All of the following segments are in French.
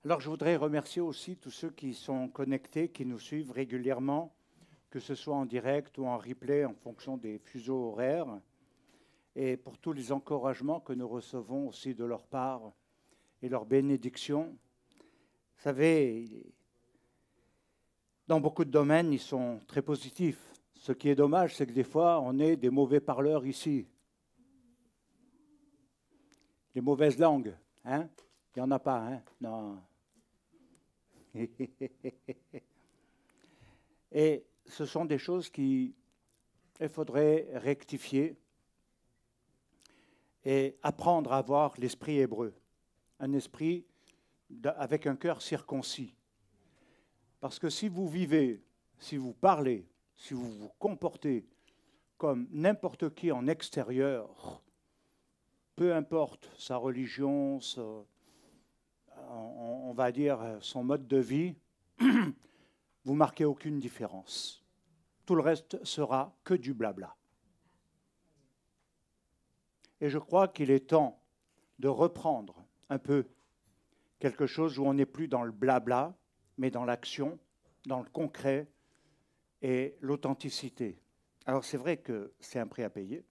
Alors, je voudrais remercier aussi tous ceux qui sont connectés, qui nous suivent régulièrement, que ce soit en direct ou en replay en fonction des fuseaux horaires, et pour tous les encouragements que nous recevons aussi de leur part et leurs bénédictions. Vous savez, dans beaucoup de domaines, ils sont très positifs. Ce qui est dommage, c'est que des fois, on est des mauvais parleurs ici. Les mauvaises langues, hein? Il n'y en a pas, hein? Non. Et ce sont des choses qu'il faudrait rectifier et apprendre à avoir l'esprit hébreu, un esprit avec un cœur circoncis. Parce que si vous vivez, si vous parlez, si vous vous comportez comme n'importe qui en extérieur, peu importe sa religion, on va dire son mode de vie, vous marquez aucune différence. Tout le reste sera que du blabla. Et je crois qu'il est temps de reprendre un peu quelque chose où on n'est plus dans le blabla, mais dans l'action, dans le concret et l'authenticité. Alors c'est vrai que c'est un prix à payer,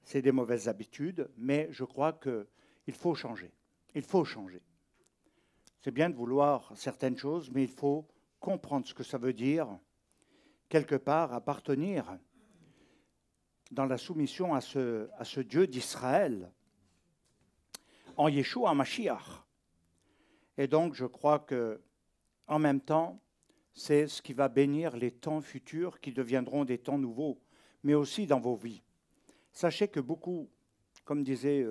c'est des mauvaises habitudes, mais je crois qu'il faut changer. Il faut changer. C'est bien de vouloir certaines choses, mais il faut comprendre ce que ça veut dire, quelque part, appartenir dans la soumission à ce Dieu d'Israël, en Yeshua Mashiach. Et donc, je crois que, en même temps, c'est ce qui va bénir les temps futurs qui deviendront des temps nouveaux, mais aussi dans vos vies. Sachez que beaucoup, comme disait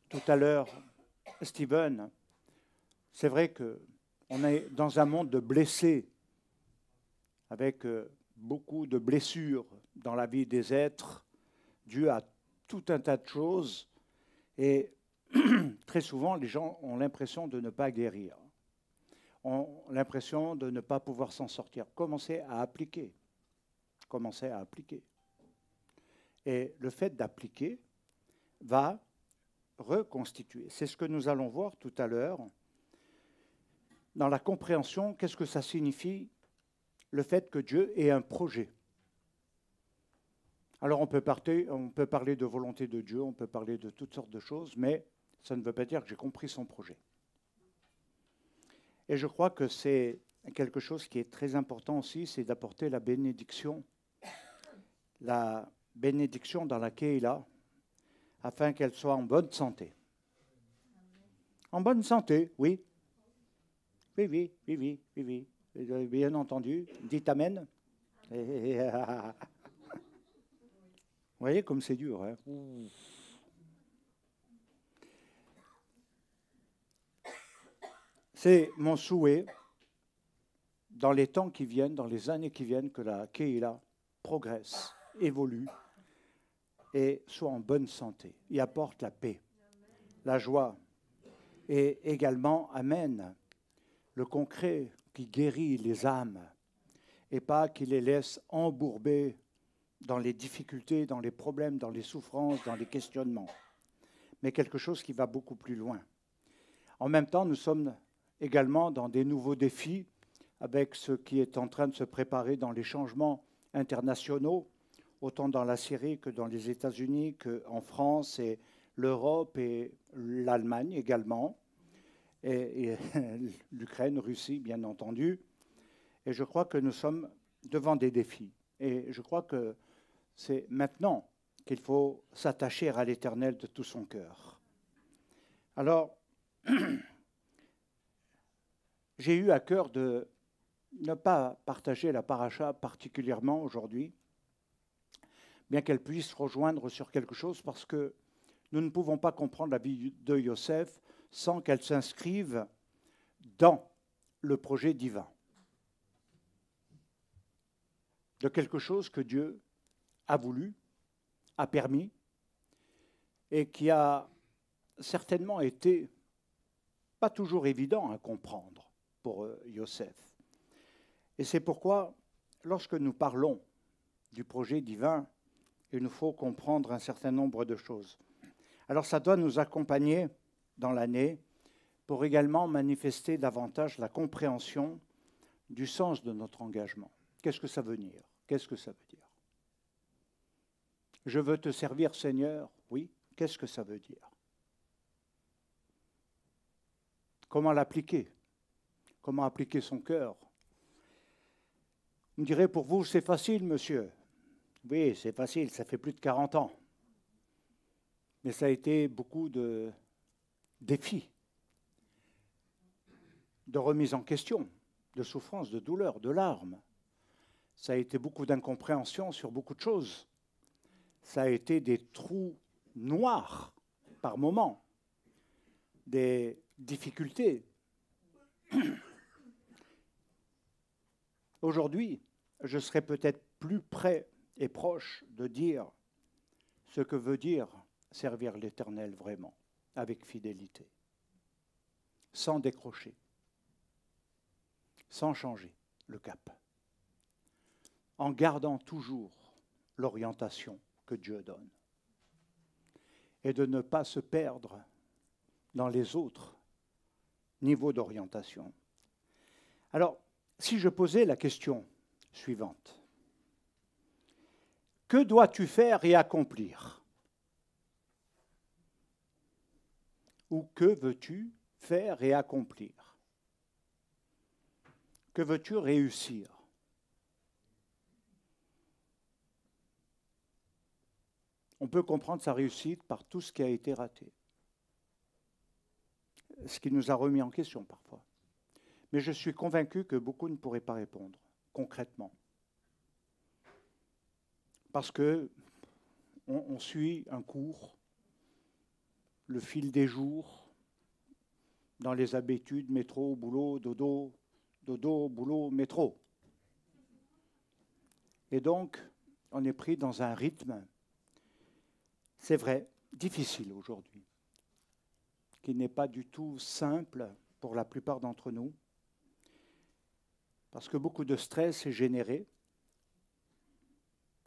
tout à l'heure Steven, c'est vrai qu'on est dans un monde de blessés, avec beaucoup de blessures dans la vie des êtres, dues à tout un tas de choses, et très souvent, les gens ont l'impression de ne pas guérir, ont l'impression de ne pas pouvoir s'en sortir. Commencez à appliquer. Commencez à appliquer. Et le fait d'appliquer va reconstituer. C'est ce que nous allons voir tout à l'heure. Dans la compréhension, qu'est-ce que ça signifie, le fait que Dieu ait un projet? Alors on peut parler de volonté de Dieu, on peut parler de toutes sortes de choses, mais ça ne veut pas dire que j'ai compris son projet. Et je crois que c'est quelque chose qui est très important aussi, c'est d'apporter la bénédiction dans la Kéila, afin qu'elle soit en bonne santé. En bonne santé, oui. Oui. Vous avez bien entendu. Dites Amen. Vous voyez comme c'est dur, hein? C'est mon souhait, dans les temps qui viennent, dans les années qui viennent, que la Kéila progresse, évolue et soit en bonne santé. Et apporte la paix, la joie et également amène le concret qui guérit les âmes et pas qui les laisse embourber dans les difficultés, dans les problèmes, dans les souffrances, dans les questionnements, mais quelque chose qui va beaucoup plus loin. En même temps, nous sommes également dans des nouveaux défis avec ce qui est en train de se préparer dans les changements internationaux, autant dans la Syrie que dans les États-Unis, qu'en France et l'Europe et l'Allemagne également, et l'Ukraine, Russie, bien entendu. Et je crois que nous sommes devant des défis. Et je crois que c'est maintenant qu'il faut s'attacher à l'Éternel de tout son cœur. Alors, j'ai eu à cœur de ne pas partager la paracha particulièrement aujourd'hui, bien qu'elle puisse rejoindre sur quelque chose, parce que nous ne pouvons pas comprendre la vie de Yosef sans qu'elle s'inscrive dans le projet divin, de quelque chose que Dieu a voulu, a permis, et qui a certainement été pas toujours évident à comprendre pour Yosef. Et c'est pourquoi, lorsque nous parlons du projet divin, il nous faut comprendre un certain nombre de choses. Alors ça doit nous accompagner dans l'année, pour également manifester davantage la compréhension du sens de notre engagement. Qu'est-ce que ça veut dire? Qu'est-ce que ça veut dire? Je veux te servir, Seigneur. Oui, qu'est-ce que ça veut dire? Comment l'appliquer? Comment appliquer son cœur? Vous me direz, pour vous, c'est facile, monsieur. Oui, c'est facile, ça fait plus de 40 ans. Mais ça a été beaucoup de défis, de remise en question, de souffrance, de douleur, de larmes. Ça a été beaucoup d'incompréhension sur beaucoup de choses. Ça a été des trous noirs par moments, des difficultés. Aujourd'hui, je serais peut-être plus près et proche de dire ce que veut dire servir l'Éternel vraiment, avec fidélité, sans décrocher, sans changer le cap, en gardant toujours l'orientation que Dieu donne, et de ne pas se perdre dans les autres niveaux d'orientation. Alors, si je posais la question suivante, que dois-tu faire et accomplir? Ou que veux-tu faire et accomplir? Que veux-tu réussir? On peut comprendre sa réussite par tout ce qui a été raté, ce qui nous a remis en question parfois. Mais je suis convaincu que beaucoup ne pourraient pas répondre concrètement. Parce que on suit un cours, le fil des jours, dans les habitudes, métro, boulot, dodo, dodo, boulot, métro. Et donc, on est pris dans un rythme, c'est vrai, difficile aujourd'hui, qui n'est pas du tout simple pour la plupart d'entre nous, parce que beaucoup de stress est généré,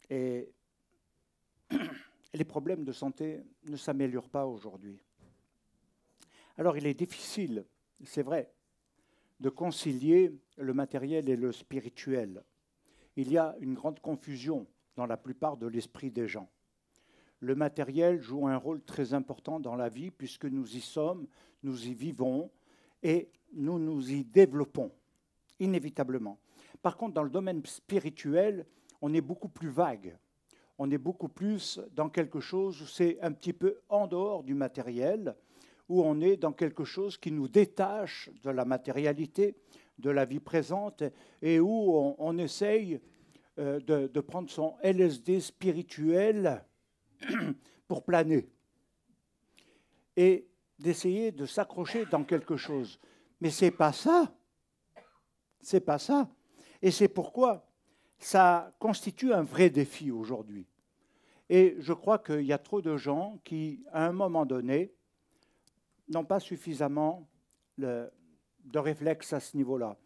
et les problèmes de santé ne s'améliorent pas aujourd'hui. Alors il est difficile, c'est vrai, de concilier le matériel et le spirituel. Il y a une grande confusion dans la plupart de l'esprit des gens. Le matériel joue un rôle très important dans la vie puisque nous y sommes, nous y vivons et nous nous y développons, inévitablement. Par contre, dans le domaine spirituel, on est beaucoup plus vague. On est beaucoup plus dans quelque chose où c'est un petit peu en dehors du matériel, où on est dans quelque chose qui nous détache de la matérialité, de la vie présente, et où on essaye de prendre son LSD spirituel pour planer, et d'essayer de s'accrocher dans quelque chose. Mais ce n'est pas ça. C'est pas ça. Et c'est pourquoi ça constitue un vrai défi aujourd'hui. Et je crois qu'il y a trop de gens qui, à un moment donné, n'ont pas suffisamment de réflexe à ce niveau-là.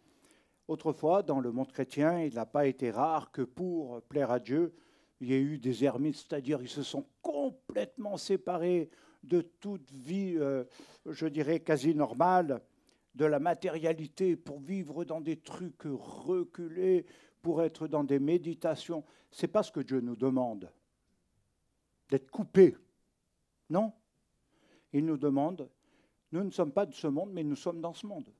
Autrefois, dans le monde chrétien, il n'a pas été rare que pour plaire à Dieu, il y ait eu des ermites, c'est-à-dire ils se sont complètement séparés de toute vie, je dirais, quasi normale, de la matérialité, pour vivre dans des trucs reculés, pour être dans des méditations. Ce n'est pas ce que Dieu nous demande, d'être coupés. Non. Il nous demande, nous ne sommes pas de ce monde, mais nous sommes dans ce monde.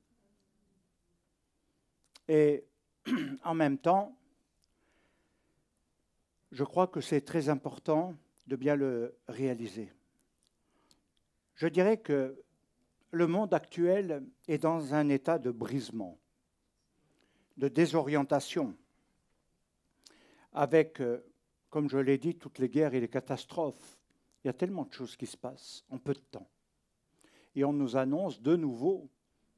Et en même temps, je crois que c'est très important de bien le réaliser. Je dirais que le monde actuel est dans un état de brisement, de désorientation, avec, comme je l'ai dit, toutes les guerres et les catastrophes. Il y a tellement de choses qui se passent en peu de temps. Et on nous annonce de nouveau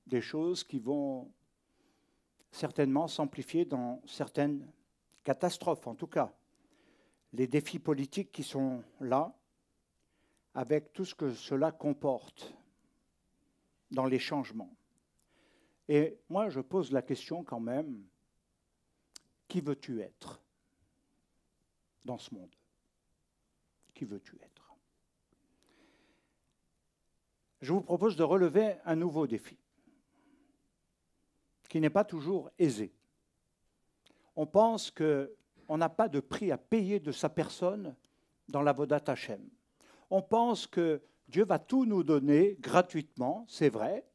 des choses qui vont certainement s'amplifier dans certaines catastrophes, en tout cas. Les défis politiques qui sont là, avec tout ce que cela comporte dans les changements. Et moi, je pose la question quand même, qui veux-tu être dans ce monde? Qui veux-tu être? je vous propose de relever un nouveau défi, qui n'est pas toujours aisé. On pense qu'on n'a pas de prix à payer de sa personne dans l'Avodat Hashem. On pense que Dieu va tout nous donner gratuitement, c'est vrai,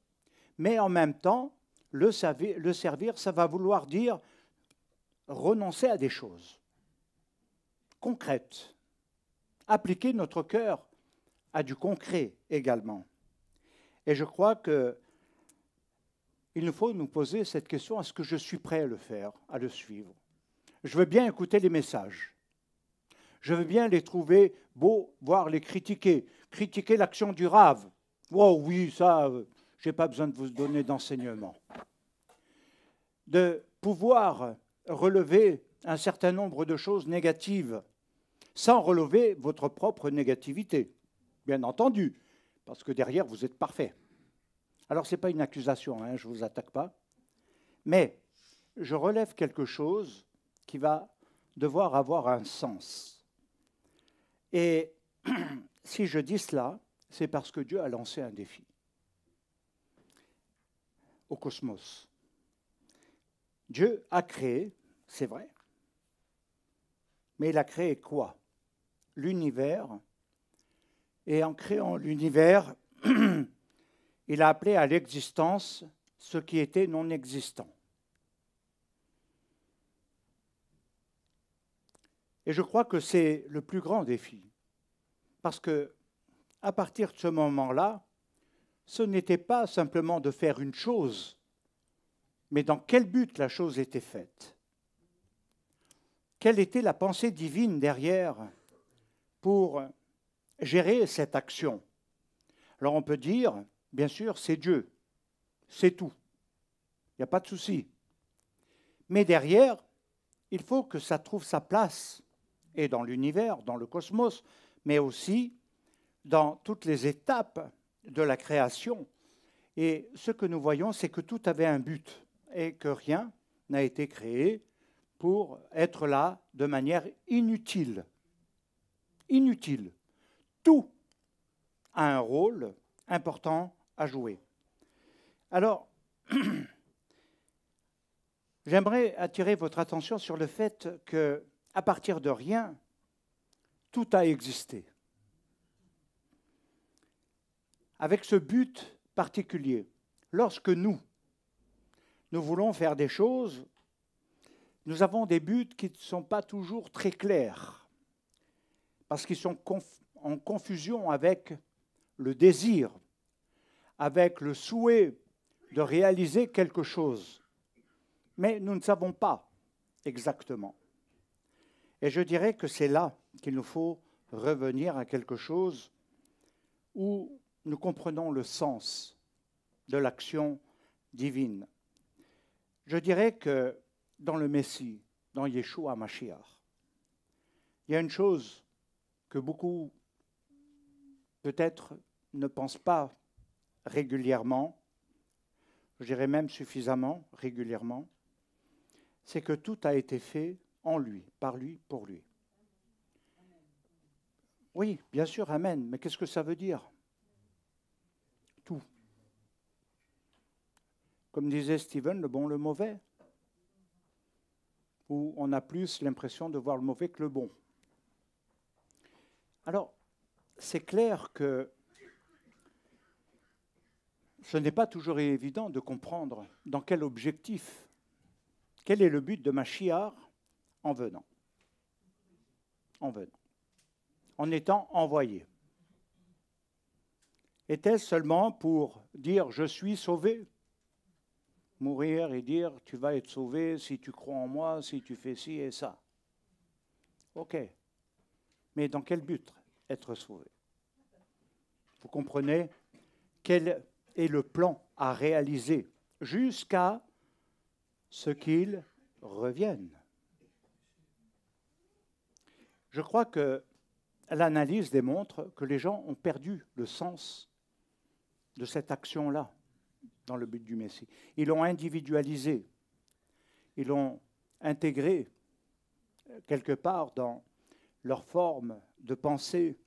mais en même temps, le servir, ça va vouloir dire renoncer à des choses concrètes, appliquer notre cœur à du concret également. Et je crois qu'il nous faut nous poser cette question, est-ce que je suis prêt à le faire, à le suivre? Je veux bien écouter les messages. Je veux bien les trouver beaux, voire les critiquer. Critiquer l'action du Rav. Oh oui, ça, je n'ai pas besoin de vous donner d'enseignement. De pouvoir relever un certain nombre de choses négatives sans relever votre propre négativité, bien entendu, parce que derrière, vous êtes parfait. Alors, ce n'est pas une accusation, hein, je ne vous attaque pas, mais je relève quelque chose qui va devoir avoir un sens. Et si je dis cela, c'est parce que Dieu a lancé un défi au cosmos. Dieu a créé, c'est vrai, mais il a créé quoi? L'univers. Et en créant l'univers, il a appelé à l'existence ce qui était non existant. Et je crois que c'est le plus grand défi. Parce que, à partir de ce moment-là, ce n'était pas simplement de faire une chose, mais dans quel but la chose était faite? Quelle était la pensée divine derrière pour gérer cette action? Alors on peut dire, bien sûr, c'est Dieu, c'est tout, il n'y a pas de souci. Mais derrière, il faut que ça trouve sa place, et dans l'univers, dans le cosmos, mais aussi dans toutes les étapes de la création. Et ce que nous voyons, c'est que tout avait un but et que rien n'a été créé pour être là de manière inutile. Inutile. Tout a un rôle important à jouer. Alors, j'aimerais attirer votre attention sur le fait qu'à partir de rien, tout a existé. Avec ce but particulier, lorsque nous voulons faire des choses, nous avons des buts qui ne sont pas toujours très clairs, parce qu'ils sont en confusion avec le désir, avec le souhait de réaliser quelque chose. Mais nous ne savons pas exactement. Et je dirais que c'est là qu'il nous faut revenir à quelque chose où nous comprenons le sens de l'action divine. Je dirais que dans le Messie, dans Yeshua Mashiach, il y a une chose que beaucoup peut-être ne pensent pas régulièrement, je dirais même suffisamment régulièrement, c'est que tout a été fait en lui, par lui, pour lui. Oui, bien sûr, amen, mais qu'est-ce que ça veut dire? Tout. Comme disait Stephen, le bon, le mauvais, où on a plus l'impression de voir le mauvais que le bon. Alors, c'est clair que ce n'est pas toujours évident de comprendre dans quel objectif, quel est le but de Mashiach en venant, en étant envoyé. Était-ce seulement pour dire « je suis sauvé » ? Mourir et dire « tu vas être sauvé si tu crois en moi, si tu fais ci et ça ». Ok, mais dans quel but être sauvé? Vous comprenez quel est le plan à réaliser jusqu'à ce qu'il revienne. Je crois que l'analyse démontre que les gens ont perdu le sens de cette action-là dans le but du Messie. Ils l'ont individualisé, ils l'ont intégré quelque part dans leur forme de pensée.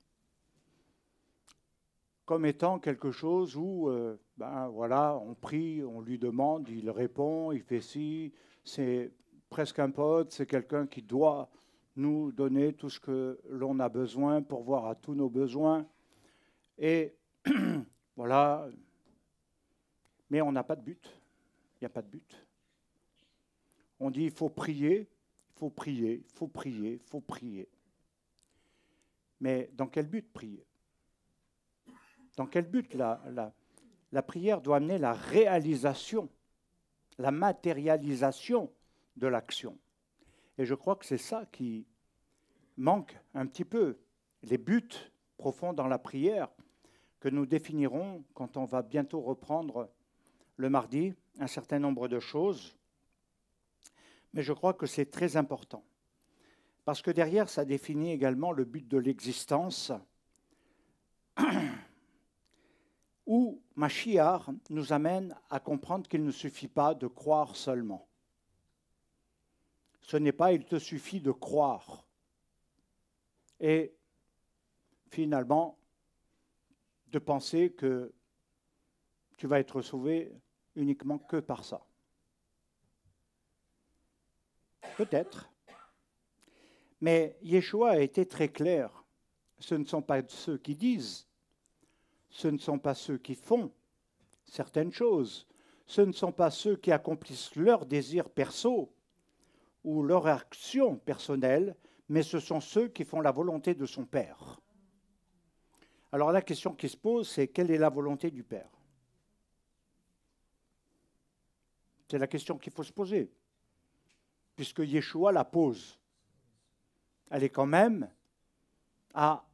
comme étant quelque chose où, ben voilà, on prie, on lui demande, il répond, il fait ci, c'est presque un pote, c'est quelqu'un qui doit nous donner tout ce que l'on a besoin, pourvoir à tous nos besoins. Et voilà, mais on n'a pas de but, il n'y a pas de but. On dit il faut prier, il faut prier, il faut prier, il faut prier. Mais dans quel but prier? Dans quel but la prière doit amener la réalisation, la matérialisation de l'action. Et je crois que c'est ça qui manque un petit peu. Les buts profonds dans la prière que nous définirons quand on va bientôt reprendre le mardi, un certain nombre de choses. Mais je crois que c'est très important. Parce que derrière, ça définit également le but de l'existence, où Mashiach nous amène à comprendre qu'il ne suffit pas de croire seulement. Ce n'est pas « il te suffit de croire ». Et finalement, de penser que tu vas être sauvé uniquement que par ça. Peut-être. Mais Yeshua a été très clair. Ce ne sont pas ceux qui disent, ce ne sont pas ceux qui font certaines choses, ce ne sont pas ceux qui accomplissent leurs désirs perso ou leur action personnelle, mais ce sont ceux qui font la volonté de son Père. Alors la question qui se pose, c'est quelle est la volonté du Père? C'est la question qu'il faut se poser, puisque Yeshua la pose. Elle est quand même à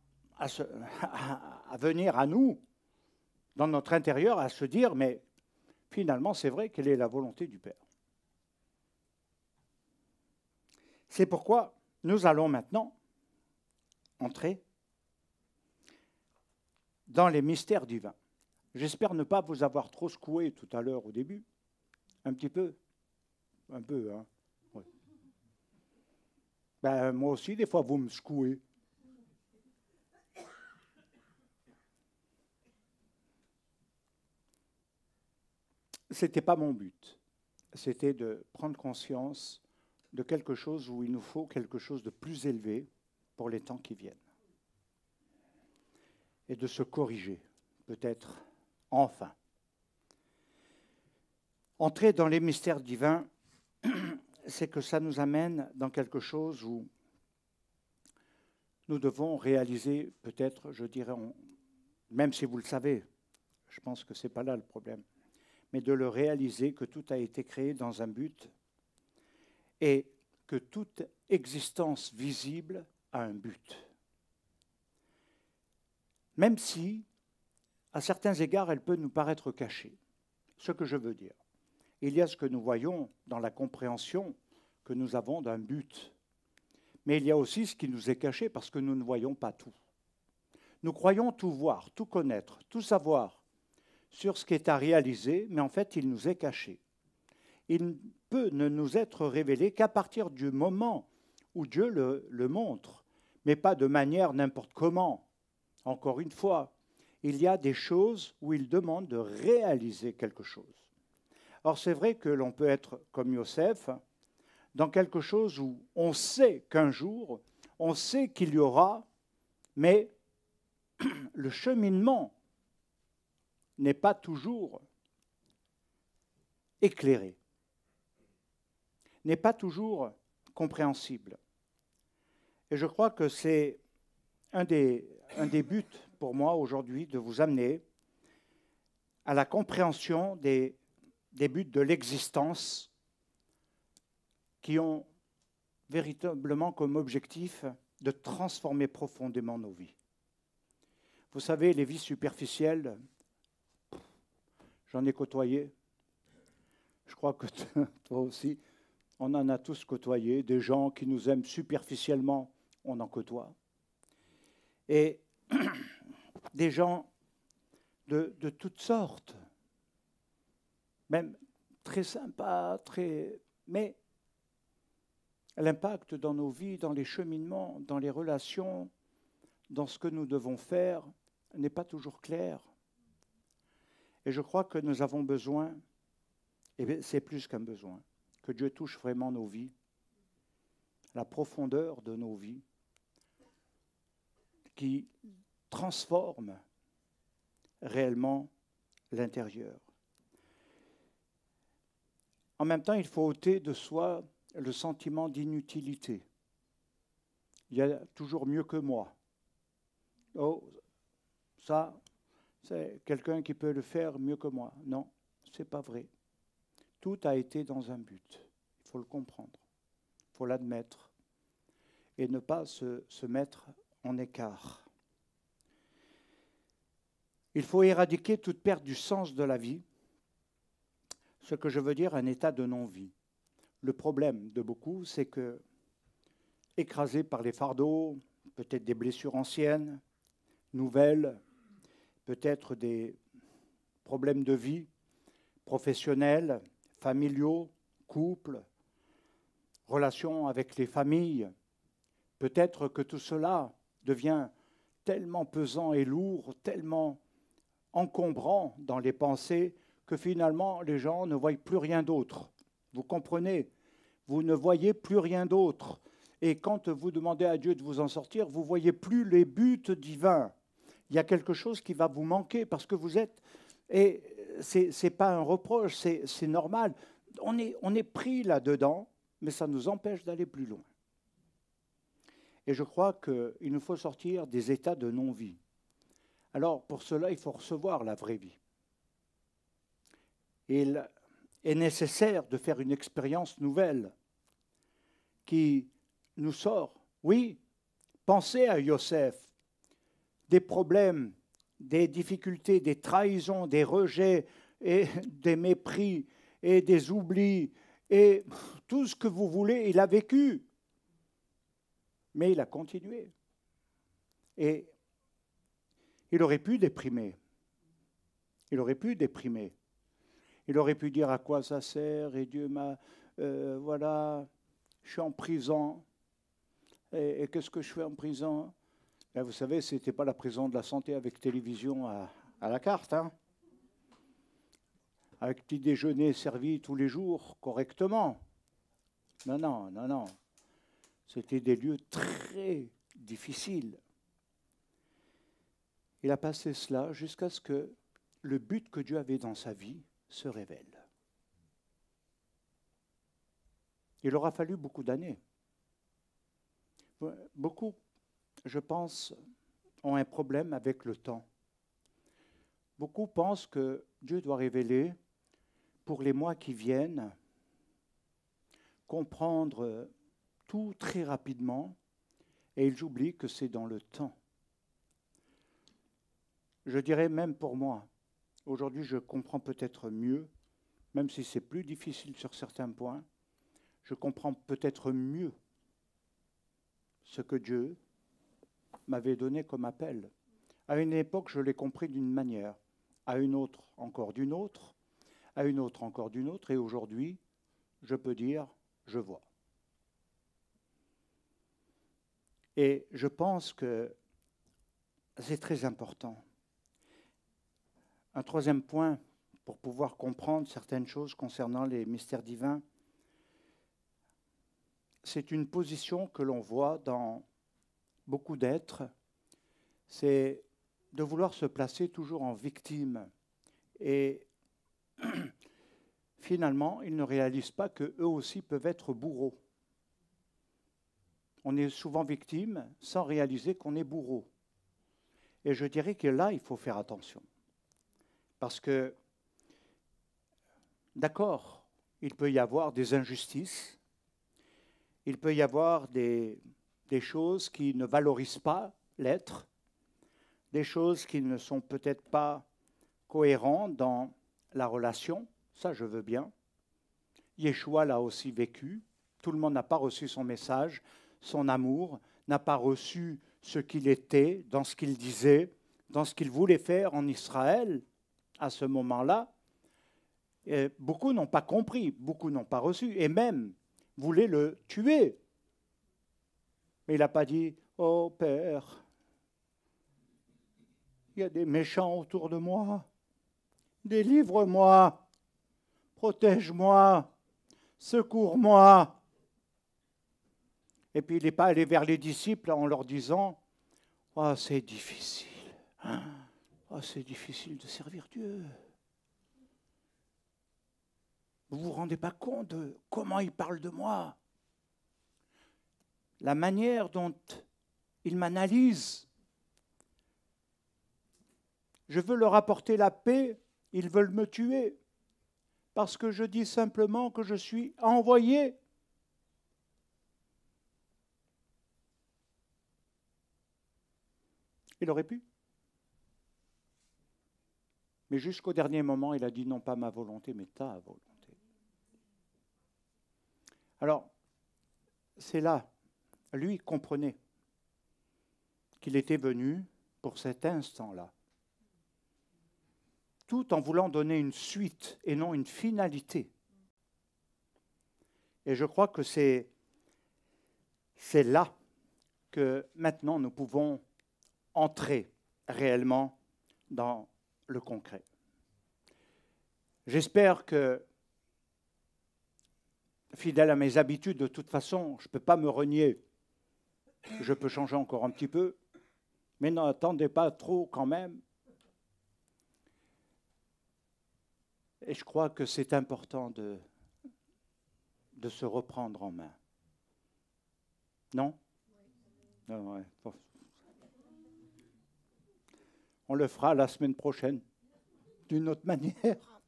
venir à nous, dans notre intérieur, à se dire, mais finalement, c'est vrai, quelle est la volonté du Père? C'est pourquoi nous allons maintenant entrer dans les mystères divins. J'espère ne pas vous avoir trop secoué tout à l'heure au début. Un petit peu. Un peu, hein. Ouais. Ben, moi aussi, des fois, vous me secouez. Ce n'était pas mon but. C'était de prendre conscience de quelque chose où il nous faut quelque chose de plus élevé pour les temps qui viennent. Et de se corriger, peut-être, enfin. Entrer dans les mystères divins, c'est que ça nous amène dans quelque chose où nous devons réaliser, peut-être, je dirais, même si vous le savez, je pense que ce n'est pas là le problème, mais de le réaliser que tout a été créé dans un but et que toute existence visible a un but. Même si, à certains égards, elle peut nous paraître cachée. Ce que je veux dire. Il y a ce que nous voyons dans la compréhension que nous avons d'un but. Mais il y a aussi ce qui nous est caché parce que nous ne voyons pas tout. Nous croyons tout voir, tout connaître, tout savoir sur ce qui est à réaliser, mais en fait, il nous est caché. Il ne peut ne nous être révélé qu'à partir du moment où Dieu le montre, mais pas de manière n'importe comment. Encore une fois, il y a des choses où il demande de réaliser quelque chose. Or, c'est vrai que l'on peut être comme Yosef, dans quelque chose où on sait qu'un jour, on sait qu'il y aura, mais le cheminement n'est pas toujours éclairé, n'est pas toujours compréhensible. Et je crois que c'est un des buts pour moi aujourd'hui de vous amener à la compréhension des buts de l'existence qui ont véritablement comme objectif de transformer profondément nos vies. Vous savez, les vies superficielles, j'en ai côtoyé. Je crois que toi aussi, on en a tous côtoyé. Des gens qui nous aiment superficiellement, on en côtoie. Et des gens de toutes sortes, même très sympas, mais l'impact dans nos vies, dans les cheminements, dans les relations, dans ce que nous devons faire, n'est pas toujours clair. Et je crois que nous avons besoin, et c'est plus qu'un besoin, que Dieu touche vraiment nos vies, la profondeur de nos vies, qui transforme réellement l'intérieur. En même temps, il faut ôter de soi le sentiment d'inutilité. Il y a toujours mieux que moi. Oh, ça, c'est quelqu'un qui peut le faire mieux que moi. Non, ce n'est pas vrai. Tout a été dans un but. Il faut le comprendre. Il faut l'admettre. Et ne pas se mettre en écart. Il faut éradiquer toute perte du sens de la vie, ce que je veux dire un état de non-vie. Le problème de beaucoup, c'est que, écrasés par les fardeaux, peut-être des blessures anciennes, nouvelles, peut-être des problèmes de vie, professionnels, familiaux, couples, relations avec les familles, peut-être que tout cela devient tellement pesant et lourd, tellement encombrant dans les pensées, que finalement les gens ne voient plus rien d'autre. Vous comprenez? Vous ne voyez plus rien d'autre. Et quand vous demandez à Dieu de vous en sortir, vous ne voyez plus les buts divins. Il y a quelque chose qui va vous manquer parce que vous êtes... Et ce n'est pas un reproche, c'est normal. On est pris là-dedans, mais ça nous empêche d'aller plus loin. Et je crois qu'il nous faut sortir des états de non-vie. Alors, pour cela, il faut recevoir la vraie vie. Il est nécessaire de faire une expérience nouvelle qui nous sort. Oui, pensez à Yosef, des problèmes, des difficultés, des trahisons, des rejets, et des mépris, et des oublis, et tout ce que vous voulez, il a vécu. Mais il a continué. Et il aurait pu déprimer. Il aurait pu déprimer. Il aurait pu dire à quoi ça sert, et Dieu m'a... voilà, je suis en prison. Et qu'est-ce que je fais en prison? Et vous savez, ce n'était pas la prison de la santé avec télévision à la carte, hein, avec petit déjeuner servi tous les jours correctement. Non, non, non, non. C'était des lieux très difficiles. Il a passé cela jusqu'à ce que le but que Dieu avait dans sa vie se révèle. Il aura fallu beaucoup d'années. Beaucoup, je pense, ont un problème avec le temps. Beaucoup pensent que Dieu doit révéler, pour les mois qui viennent, comprendre tout très rapidement, et ils oublient que c'est dans le temps. Je dirais même pour moi, aujourd'hui je comprends peut-être mieux, même si c'est plus difficile sur certains points, je comprends peut-être mieux ce que Dieu m'avait donné comme appel. À une époque, je l'ai compris d'une manière, à une autre encore d'une autre, à une autre encore d'une autre, et aujourd'hui, je peux dire, je vois. Et je pense que c'est très important. Un troisième point, pour pouvoir comprendre certaines choses concernant les mystères divins, c'est une position que l'on voit dans beaucoup d'êtres, c'est de vouloir se placer toujours en victime. Et finalement, ils ne réalisent pas qu'eux aussi peuvent être bourreaux. On est souvent victime sans réaliser qu'on est bourreau. Et je dirais que là, il faut faire attention. Parce que, d'accord, il peut y avoir des injustices, il peut y avoir des choses qui ne valorisent pas l'être, des choses qui ne sont peut-être pas cohérentes dans la relation, ça je veux bien. Yeshua l'a aussi vécu, tout le monde n'a pas reçu son message, son amour, n'a pas reçu ce qu'il était, dans ce qu'il disait, dans ce qu'il voulait faire en Israël à ce moment-là. Et beaucoup n'ont pas compris, beaucoup n'ont pas reçu, et même voulaient le tuer. Mais il n'a pas dit « Oh Père ». il y a des méchants autour de moi. Délivre-moi, protège-moi, secours-moi. Et puis il n'est pas allé vers les disciples en leur disant « Oh, c'est difficile. Oh, c'est difficile de servir Dieu. » Vous ne vous rendez pas compte de comment il parle de moi? La manière dont il m'analyse. Je veux leur apporter la paix, ils veulent me tuer parce que je dis simplement que je suis envoyé. Il aurait pu. Mais jusqu'au dernier moment, il a dit non pas ma volonté, mais ta volonté. Alors, c'est là, lui comprenait qu'il était venu pour cet instant-là, tout en voulant donner une suite et non une finalité. Et je crois que c'est là que maintenant nous pouvons entrer réellement dans le concret. J'espère que, fidèle à mes habitudes, de toute façon, je ne peux pas me renier. Je peux changer encore un petit peu, mais n'attendez pas trop quand même. Et je crois que c'est important de se reprendre en main. Non? Non, ouais. On le fera la semaine prochaine, d'une autre manière.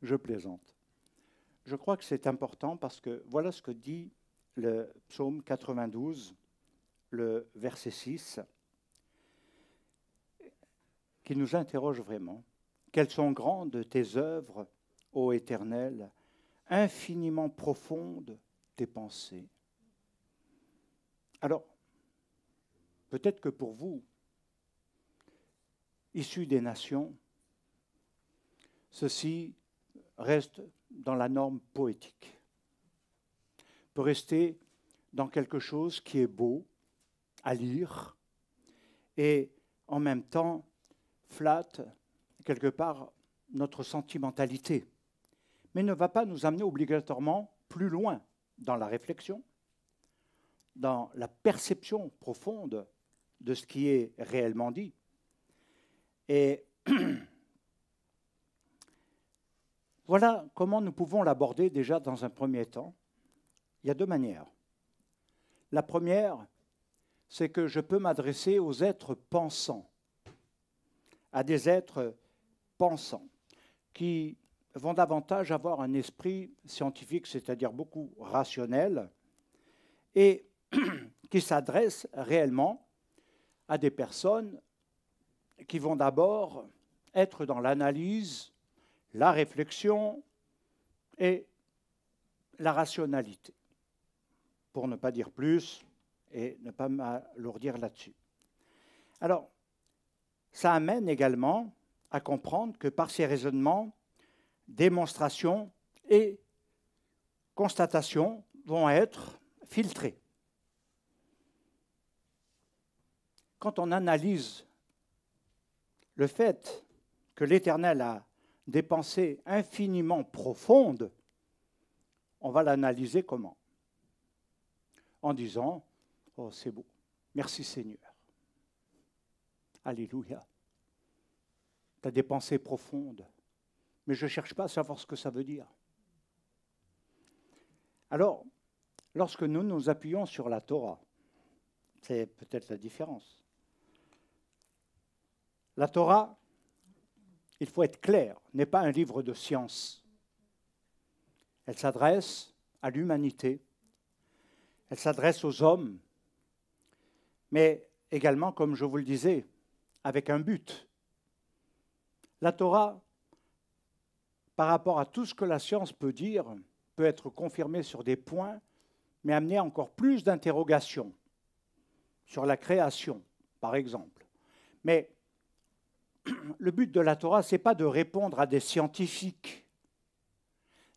Je plaisante. Je crois que c'est important parce que voilà ce que dit le psaume 92, le verset 6, qui nous interroge vraiment. Quelles sont grandes tes œuvres, ô Éternel, infiniment profondes tes pensées. Alors, peut-être que pour vous, issus des nations, ceci reste dans la norme poétique, peut rester dans quelque chose qui est beau à lire et en même temps flatte quelque part notre sentimentalité, mais ne va pas nous amener obligatoirement plus loin dans la réflexion, dans la perception profonde de ce qui est réellement dit. Et voilà comment nous pouvons l'aborder déjà dans un premier temps. Il y a deux manières. La première, c'est que je peux m'adresser aux êtres pensants, à des êtres pensants, qui vont davantage avoir un esprit scientifique, c'est-à-dire beaucoup rationnel, et qui s'adressent réellement à des personnes qui vont d'abord être dans l'analyse, la réflexion et la rationalité, pour ne pas dire plus et ne pas m'alourdir là-dessus. Alors, ça amène également à comprendre que par ces raisonnements, démonstrations et constatations vont être filtrées. Quand on analyse le fait que l'Éternel a des pensées infiniment profondes, on va l'analyser comment? En disant, oh c'est beau, merci Seigneur. Alléluia. Tu as des pensées profondes, mais je ne cherche pas à savoir ce que ça veut dire. Alors, lorsque nous nous appuyons sur la Torah, c'est peut-être la différence. La Torah, il faut être clair, n'est pas un livre de science. Elle s'adresse à l'humanité, elle s'adresse aux hommes, mais également, comme je vous le disais, avec un but. La Torah, par rapport à tout ce que la science peut dire, peut être confirmée sur des points, mais amener encore plus d'interrogations sur la création, par exemple. Mais le but de la Torah, ce n'est pas de répondre à des scientifiques,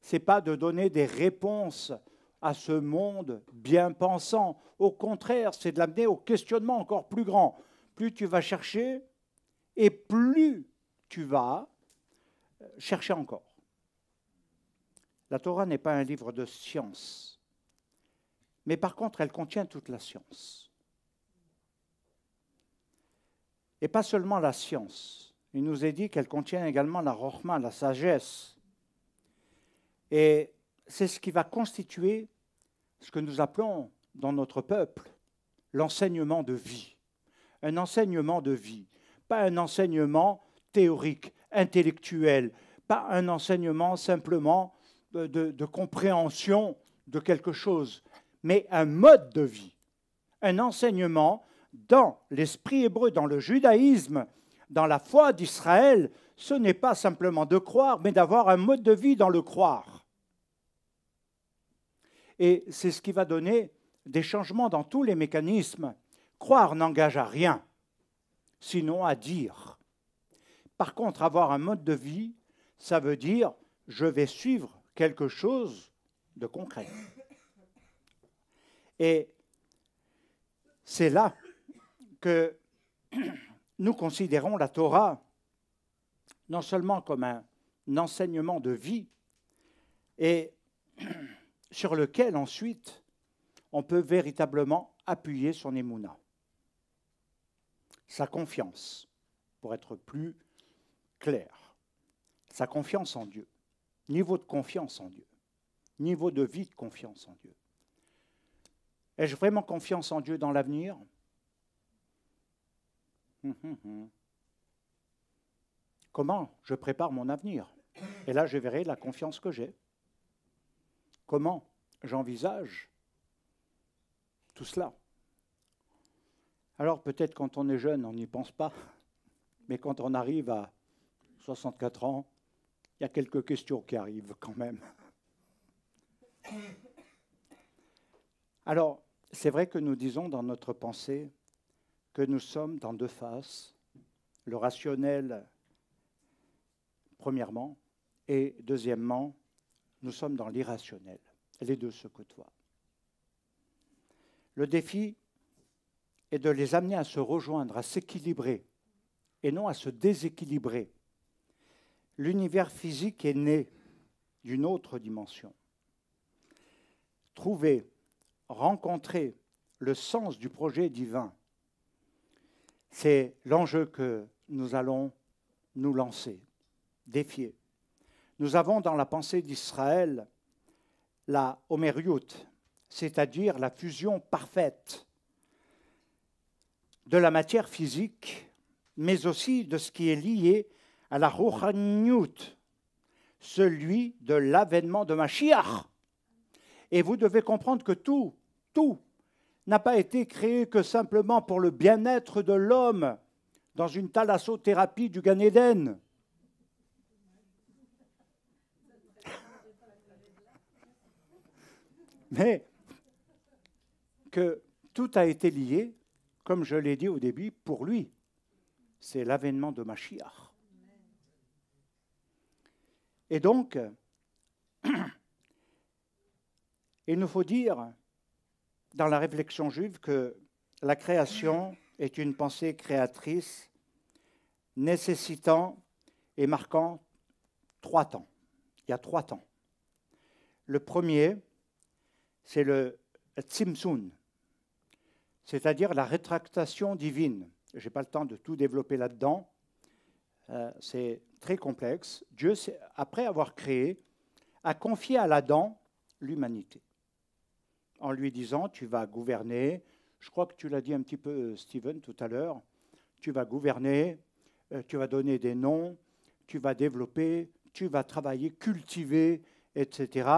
ce n'est pas de donner des réponses à ce monde bien pensant. Au contraire, c'est de l'amener au questionnement encore plus grand. Plus tu vas chercher, et plus tu vas chercher encore. La Torah n'est pas un livre de science, mais par contre, elle contient toute la science. Et pas seulement la science. Il nous est dit qu'elle contient également la rochma, la sagesse. Et c'est ce qui va constituer ce que nous appelons dans notre peuple l'enseignement de vie. Un enseignement de vie, pas un enseignement théorique, intellectuel, pas un enseignement simplement de compréhension de quelque chose, mais un mode de vie, un enseignement dans l'esprit hébreu, dans le judaïsme, dans la foi d'Israël. Ce n'est pas simplement de croire, mais d'avoir un mode de vie dans le croire. Et c'est ce qui va donner des changements dans tous les mécanismes. Croire n'engage à rien, sinon à dire. Par contre, avoir un mode de vie, ça veut dire je vais suivre quelque chose de concret. Et c'est là que nous considérons la Torah non seulement comme un enseignement de vie, et sur lequel ensuite on peut véritablement appuyer son émouna, sa confiance, pour être plus clair, sa confiance en Dieu, niveau de confiance en Dieu, niveau de vie de confiance en Dieu. Ai-je vraiment confiance en Dieu dans l'avenir ? Comment je prépare mon avenir ? Et là, je verrai la confiance que j'ai. Comment j'envisage tout cela ? Alors peut-être quand on est jeune, on n'y pense pas, mais quand on arrive à 64 ans, il y a quelques questions qui arrivent quand même. Alors, c'est vrai que nous disons dans notre pensée que nous sommes dans deux faces, le rationnel premièrement, et deuxièmement, nous sommes dans l'irrationnel. Les deux se côtoient. Le défi est de les amener à se rejoindre, à s'équilibrer, et non à se déséquilibrer. L'univers physique est né d'une autre dimension. Trouver, rencontrer le sens du projet divin, c'est l'enjeu que nous allons nous lancer, défier. Nous avons dans la pensée d'Israël la homériut, c'est-à-dire la fusion parfaite de la matière physique, mais aussi de ce qui est lié à la rouhaniout, celui de l'avènement de Mashiach. Et vous devez comprendre que tout n'a pas été créé que simplement pour le bien-être de l'homme dans une thalassothérapie du Gan Eden. Mais que tout a été lié, comme je l'ai dit au début, pour lui. C'est l'avènement de Mashiach. Et donc, il nous faut dire, dans la réflexion juive, que la création est une pensée créatrice nécessitant et marquant 3 temps. Il y a 3 temps. Le premier, c'est le tzimtzum, c'est-à-dire la rétractation divine. Je n'ai pas le temps de tout développer là-dedans. C'est très complexe. Dieu, après avoir créé, a confié à l'Adam l'humanité, en lui disant, tu vas gouverner, je crois que tu l'as dit un petit peu, Steven, tout à l'heure, tu vas gouverner, tu vas donner des noms, tu vas développer, tu vas travailler, cultiver, etc.,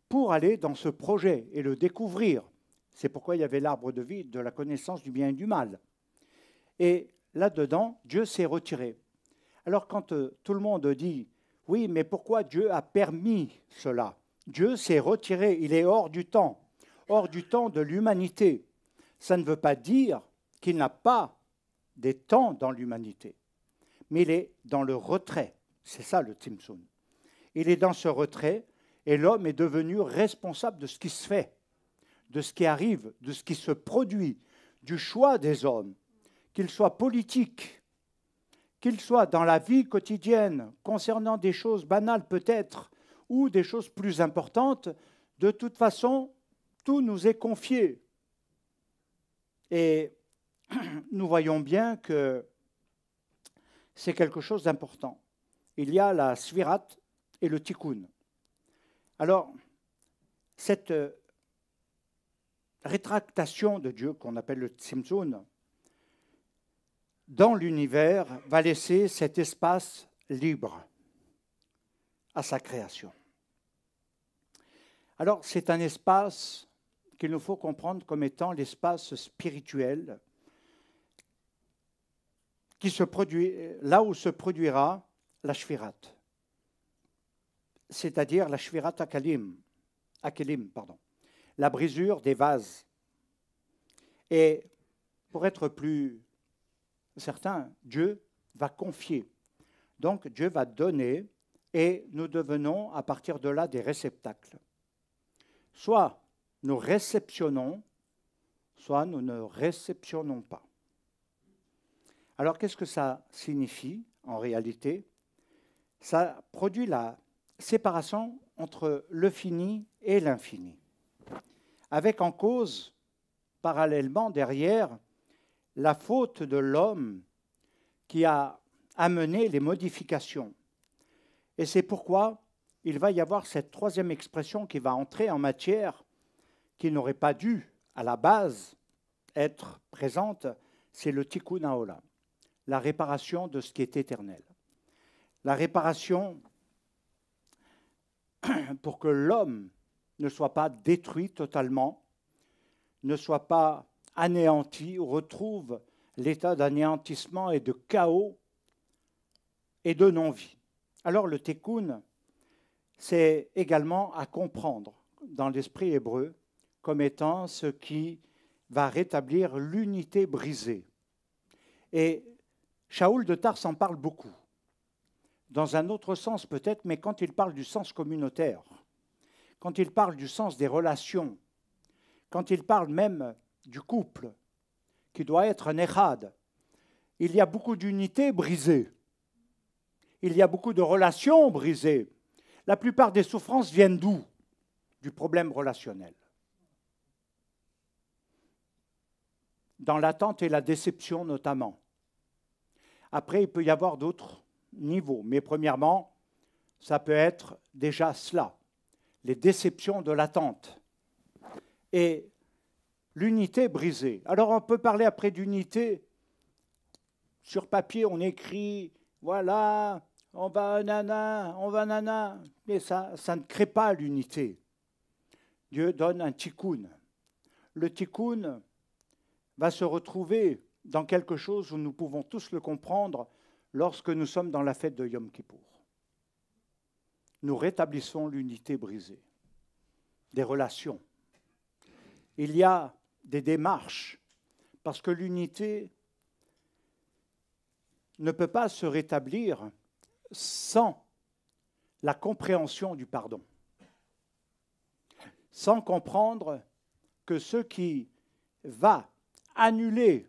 pour aller dans ce projet et le découvrir. C'est pourquoi il y avait l'arbre de vie, de la connaissance du bien et du mal. Et là-dedans, Dieu s'est retiré. Alors quand tout le monde dit, oui, mais pourquoi Dieu a permis cela ? Dieu s'est retiré, il est hors du temps de l'humanité. Ça ne veut pas dire qu'il n'a pas des temps dans l'humanité, mais il est dans le retrait. C'est ça le tzimtzum. Il est dans ce retrait et l'homme est devenu responsable de ce qui se fait, de ce qui arrive, de ce qui se produit, du choix des hommes, qu'ils soient politiques, qu'il soit dans la vie quotidienne, concernant des choses banales peut-être, ou des choses plus importantes, de toute façon, tout nous est confié. Et nous voyons bien que c'est quelque chose d'important. Il y a la svirat et le tikkun. Alors, cette rétractation de Dieu, qu'on appelle le tzimtzum, dans l'univers, va laisser cet espace libre à sa création. Alors, c'est un espace qu'il nous faut comprendre comme étant l'espace spirituel qui se produit, là où se produira la shvirat, c'est-à-dire la shvirat akelim, la brisure des vases. Et pour être plus certain, Dieu va confier. Donc Dieu va donner et nous devenons à partir de là des réceptacles. Soit nous réceptionnons, soit nous ne réceptionnons pas. Alors qu'est-ce que ça signifie en réalité? Ça produit la séparation entre le fini et l'infini, avec en cause, parallèlement derrière, la faute de l'homme qui a amené les modifications. Et c'est pourquoi il va y avoir cette troisième expression qui va entrer en matière, qui n'aurait pas dû, à la base, être présente, c'est le tikkun haolam, la réparation de ce qui est éternel. La réparation pour que l'homme ne soit pas détruit totalement, ne soit pas anéanti, retrouve l'état d'anéantissement et de chaos et de non-vie. Alors le tikkun, c'est également à comprendre dans l'esprit hébreu comme étant ce qui va rétablir l'unité brisée. Et Shaoul de Tars en parle beaucoup, dans un autre sens peut-être, mais quand il parle du sens communautaire, quand il parle du sens des relations, quand il parle même du couple, qui doit être un echad, il y a beaucoup d'unités brisées, il y a beaucoup de relations brisées. La plupart des souffrances viennent d'où? Du problème relationnel. Dans l'attente et la déception notamment. Après, il peut y avoir d'autres niveaux, mais premièrement, ça peut être déjà cela, les déceptions de l'attente et l'unité brisée. Alors on peut parler après d'unité, sur papier on écrit, voilà, on va nana, mais ça ne crée pas l'unité. Dieu donne un tikkun. Le tikkun va se retrouver dans quelque chose où nous pouvons tous le comprendre lorsque nous sommes dans la fête de Yom Kippour. Nous rétablissons l'unité brisée, des relations. Il y a des démarches, parce que l'unité ne peut pas se rétablir sans la compréhension du pardon, sans comprendre que ce qui va annuler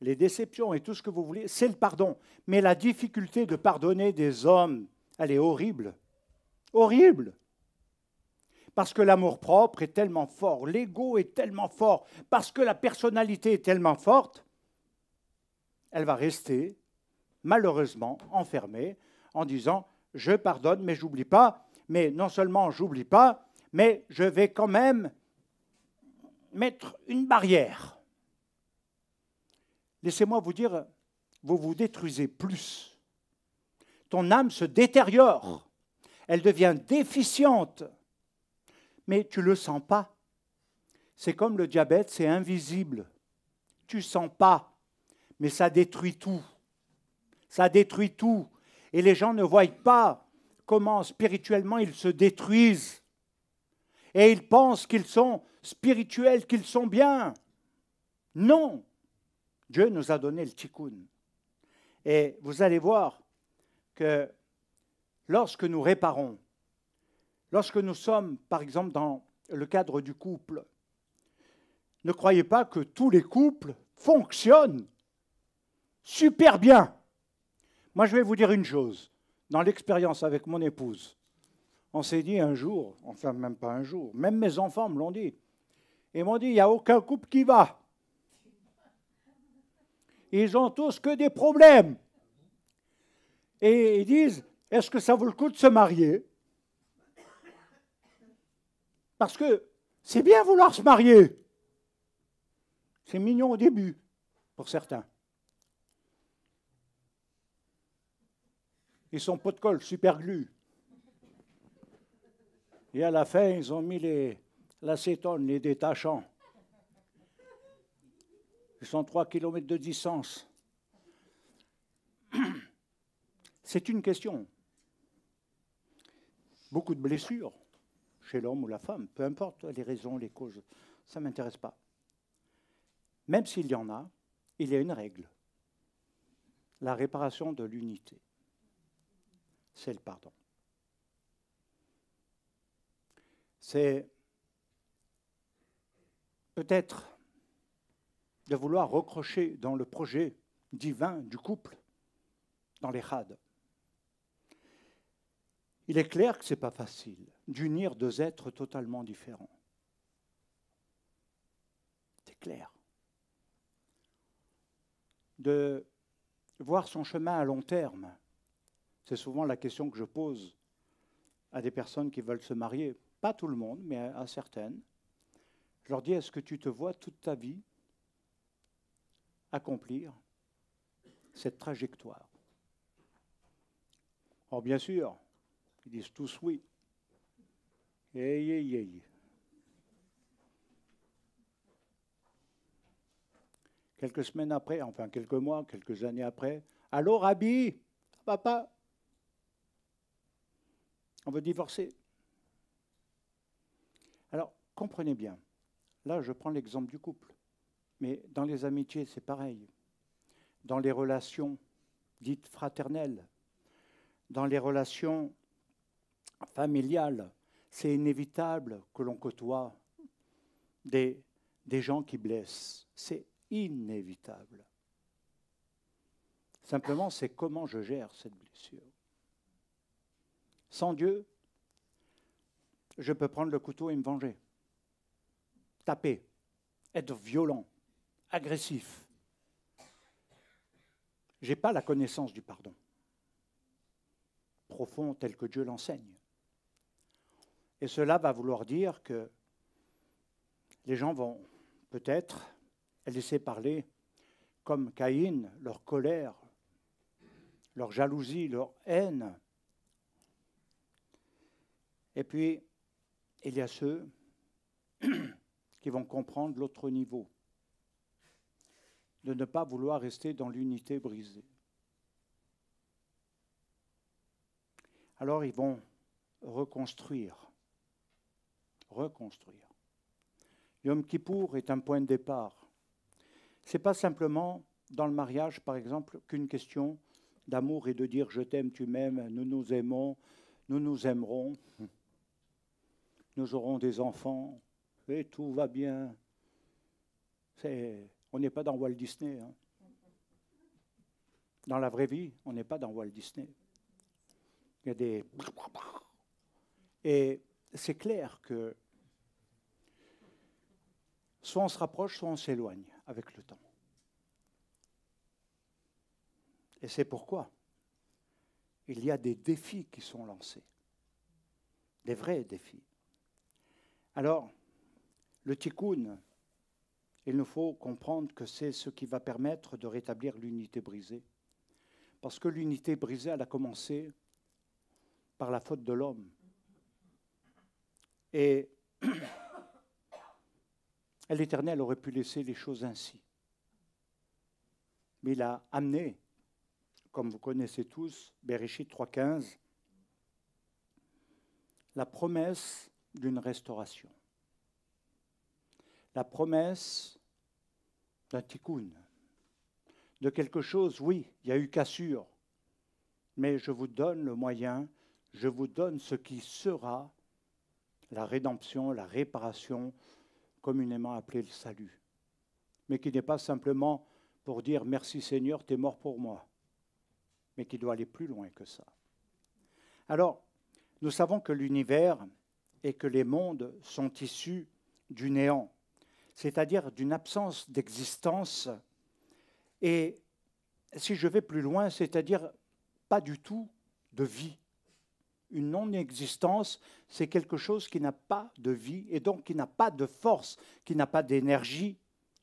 les déceptions et tout ce que vous voulez, c'est le pardon. Mais la difficulté de pardonner des hommes, elle est horrible. Horrible. Parce que l'amour-propre est tellement fort, l'ego est tellement fort, parce que la personnalité est tellement forte, elle va rester, malheureusement, enfermée en disant « je pardonne, mais je n'oublie pas ». Mais non seulement je n'oublie pas, mais je vais quand même mettre une barrière. Laissez-moi vous dire, vous vous détruisez plus. Ton âme se détériore, elle devient déficiente, mais tu ne le sens pas. C'est comme le diabète, c'est invisible. Tu ne sens pas, mais ça détruit tout. Ça détruit tout. Et les gens ne voient pas comment spirituellement ils se détruisent. Et ils pensent qu'ils sont spirituels, qu'ils sont bien. Non. Dieu nous a donné le tikkun. Et vous allez voir que lorsque nous réparons, lorsque nous sommes, par exemple, dans le cadre du couple, ne croyez pas que tous les couples fonctionnent super bien. Moi, je vais vous dire une chose. Dans l'expérience avec mon épouse, on s'est dit un jour, enfin même pas un jour, même mes enfants me l'ont dit. Ils m'ont dit, il n'y a aucun couple qui va. Ils ont tous que des problèmes. Et ils disent, est-ce que ça vaut le coup de se marier? Parce que c'est bien vouloir se marier. C'est mignon au début, pour certains. Ils sont pot de colle, super glu. Et à la fin, ils ont mis l'acétone, les détachants. Ils sont 3 km de distance. C'est une question. Beaucoup de blessures chez l'homme ou la femme, peu importe les raisons, les causes, ça ne m'intéresse pas. Même s'il y en a, il y a une règle. La réparation de l'unité. C'est le pardon. C'est peut-être de vouloir recrocher dans le projet divin du couple, dans les chades. Il est clair que ce n'est pas facile d'unir deux êtres totalement différents. C'est clair. De voir son chemin à long terme, c'est souvent la question que je pose à des personnes qui veulent se marier. Pas tout le monde, mais à certaines. Je leur dis, est-ce que tu te vois toute ta vie accomplir cette trajectoire? Or, bien sûr, ils disent tous oui. Quelques semaines après, enfin quelques mois, quelques années après, allô Rabbi, papa, on veut divorcer. Alors, comprenez bien, là je prends l'exemple du couple, mais dans les amitiés c'est pareil, dans les relations dites fraternelles, dans les relations familiales, c'est inévitable que l'on côtoie des gens qui blessent. C'est inévitable. Simplement, c'est comment je gère cette blessure. Sans Dieu, je peux prendre le couteau et me venger. Taper, être violent, agressif. Je n'ai pas la connaissance du pardon profond tel que Dieu l'enseigne. Et cela va vouloir dire que les gens vont peut-être laisser parler comme Caïn, leur colère, leur jalousie, leur haine. Et puis, il y a ceux qui vont comprendre l'autre niveau, de ne pas vouloir rester dans l'unité brisée. Alors, ils vont reconstruire. Yom Kippour est un point de départ. Ce n'est pas simplement dans le mariage, par exemple, qu'une question d'amour et de dire « je t'aime, tu m'aimes, nous nous aimons, nous nous aimerons, nous aurons des enfants, et tout va bien ». On n'est pas dans Walt Disney. Hein. Dans la vraie vie, on n'est pas dans Walt Disney. Il y a des... Et c'est clair que soit on se rapproche, soit on s'éloigne avec le temps. Et c'est pourquoi il y a des défis qui sont lancés, des vrais défis. Alors, le tikkun, il nous faut comprendre que c'est ce qui va permettre de rétablir l'unité brisée. Parce que l'unité brisée, elle a commencé par la faute de l'homme. Et l'Éternel aurait pu laisser les choses ainsi. Mais il a amené, comme vous connaissez tous, Bereshit 3.15, la promesse d'une restauration. La promesse d'un tikkun, de quelque chose, oui, il y a eu cassure, mais je vous donne le moyen, je vous donne ce qui sera la rédemption, la réparation, communément appelée le salut, mais qui n'est pas simplement pour dire merci Seigneur, tu es mort pour moi, mais qui doit aller plus loin que ça. Alors, nous savons que l'univers et que les mondes sont issus du néant, c'est-à-dire d'une absence d'existence, et si je vais plus loin, c'est-à-dire pas du tout de vie. Une non-existence, c'est quelque chose qui n'a pas de vie et donc qui n'a pas de force, qui n'a pas d'énergie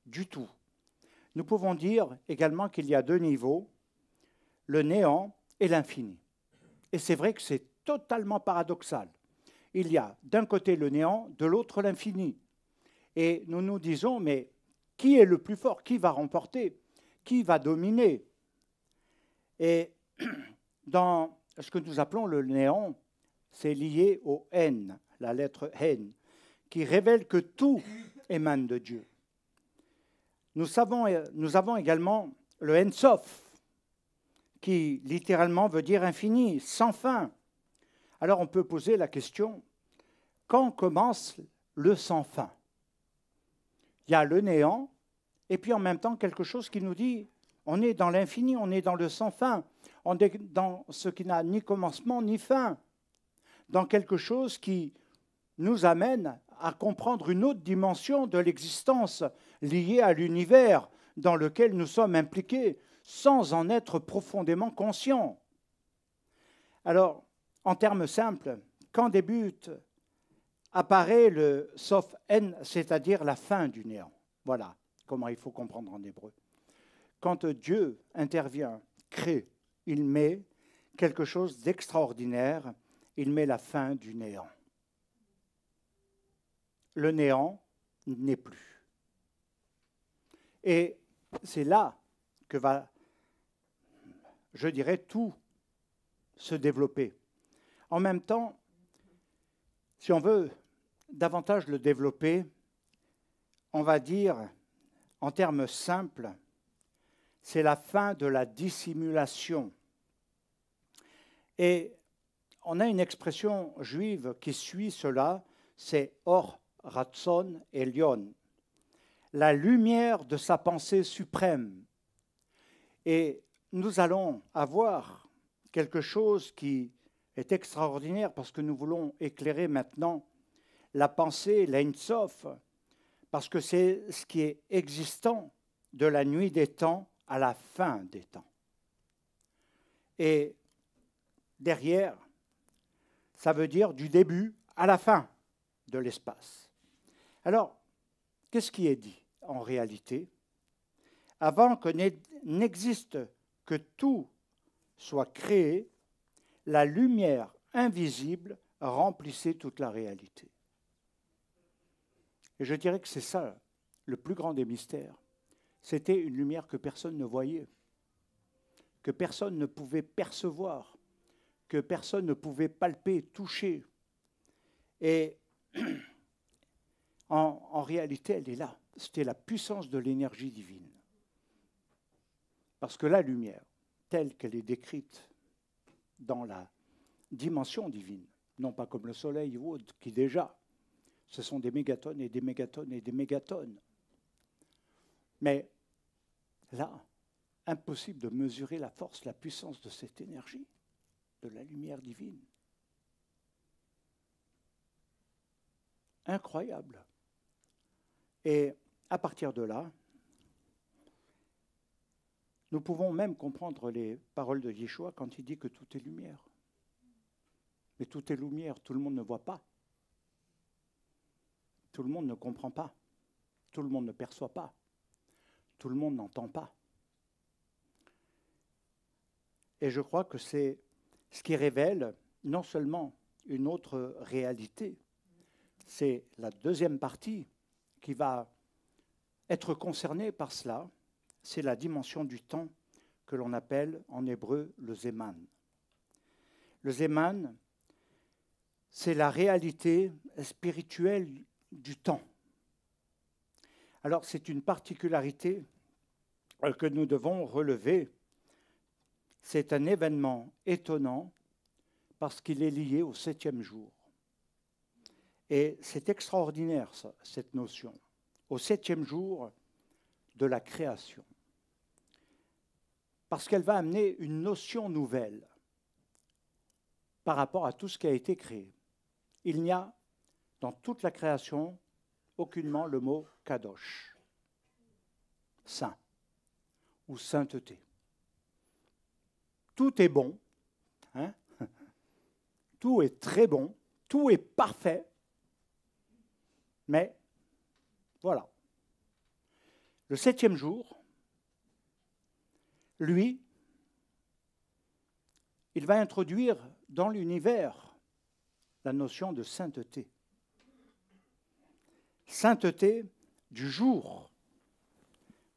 du tout. Nous pouvons dire également qu'il y a deux niveaux, le néant et l'infini. Et c'est vrai que c'est totalement paradoxal. Il y a d'un côté le néant, de l'autre l'infini. Et nous nous disons, mais qui est le plus fort? Qui va remporter? Qui va dominer? Et dans ce que nous appelons le néant, c'est lié au N, la lettre N, qui révèle que tout émane de Dieu. Nous avons également le En-Sof, qui littéralement veut dire infini, sans fin. Alors on peut poser la question, quand commence le sans fin? Il y a le néant, et puis en même temps quelque chose qui nous dit, on est dans l'infini, on est dans le sans fin, on est dans ce qui n'a ni commencement ni fin, dans quelque chose qui nous amène à comprendre une autre dimension de l'existence liée à l'univers dans lequel nous sommes impliqués, sans en être profondément conscients. Alors, en termes simples, quand apparaît le Sof N, c'est-à-dire la fin du néant. Voilà comment il faut comprendre en hébreu. Quand Dieu intervient, crée, il met quelque chose d'extraordinaire, il met la fin du néant. Le néant n'est plus. Et c'est là que va, je dirais, tout se développer. En même temps, si on veut davantage le développer, on va dire, en termes simples, c'est la fin de la dissimulation. Et on a une expression juive qui suit cela, c'est Or Ratzon Elion, la lumière de sa pensée suprême. Et nous allons avoir quelque chose qui est extraordinaire parce que nous voulons éclairer maintenant la pensée, l'Ein Sof, parce que c'est ce qui est existant de la nuit des temps à la fin des temps. Et derrière, ça veut dire du début à la fin de l'espace. Alors, qu'est-ce qui est dit en réalité? Avant que n'existe que tout soit créé, la lumière invisible remplissait toute la réalité. Et je dirais que c'est ça, le plus grand des mystères. C'était une lumière que personne ne voyait, que personne ne pouvait percevoir, que personne ne pouvait palper, toucher. Et en réalité, elle est là. C'était la puissance de l'énergie divine. Parce que la lumière, telle qu'elle est décrite dans la dimension divine, non pas comme le soleil ou autre, qui déjà, ce sont des mégatonnes et des mégatonnes et des mégatonnes. Mais là, impossible de mesurer la force, la puissance de cette énergie, de la lumière divine. Incroyable. Et à partir de là, nous pouvons même comprendre les paroles de Yeshua quand il dit que tout est lumière. Mais tout est lumière, tout le monde ne voit pas. Tout le monde ne comprend pas. Tout le monde ne perçoit pas. Tout le monde n'entend pas. Et je crois que c'est ce qui révèle non seulement une autre réalité, c'est la deuxième partie qui va être concernée par cela, c'est la dimension du temps que l'on appelle en hébreu le Zéman. Le Zéman, c'est la réalité spirituelle du temps. Alors c'est une particularité que nous devons relever. C'est un événement étonnant parce qu'il est lié au 7e jour. Et c'est extraordinaire, ça, cette notion. Au 7e jour de la création. parce qu'elle va amener une notion nouvelle par rapport à tout ce qui a été créé. Il n'y a dans toute la création aucunement le mot kadosh, saint ou sainteté. Tout est bon, hein? Tout est très bon, tout est parfait, mais voilà. Le 7e jour, lui, il va introduire dans l'univers la notion de sainteté. Sainteté du jour,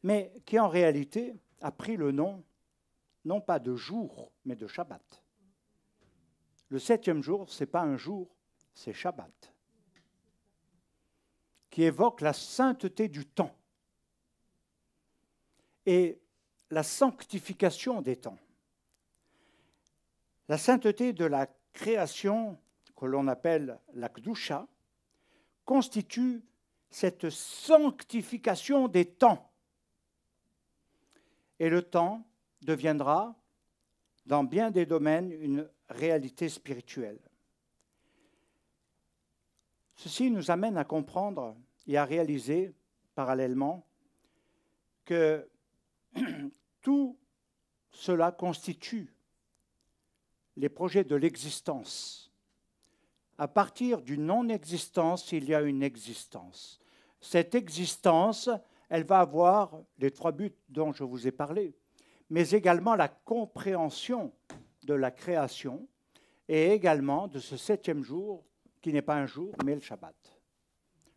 mais qui en réalité a pris le nom, non pas de jour, mais de Shabbat. Le 7e jour, ce n'est pas un jour, c'est Shabbat, qui évoque la sainteté du temps et la sanctification des temps. La sainteté de la création, que l'on appelle la Kedusha, constitue cette sanctification des temps. Et le temps deviendra, dans bien des domaines, une réalité spirituelle. Ceci nous amène à comprendre et à réaliser parallèlement que tout cela constitue les projets de l'existence. À partir d'une non-existence, il y a une existence. Cette existence, elle va avoir les 3 buts dont je vous ai parlé, mais également la compréhension de la création et également de ce 7e jour, qui n'est pas un jour, mais le Shabbat,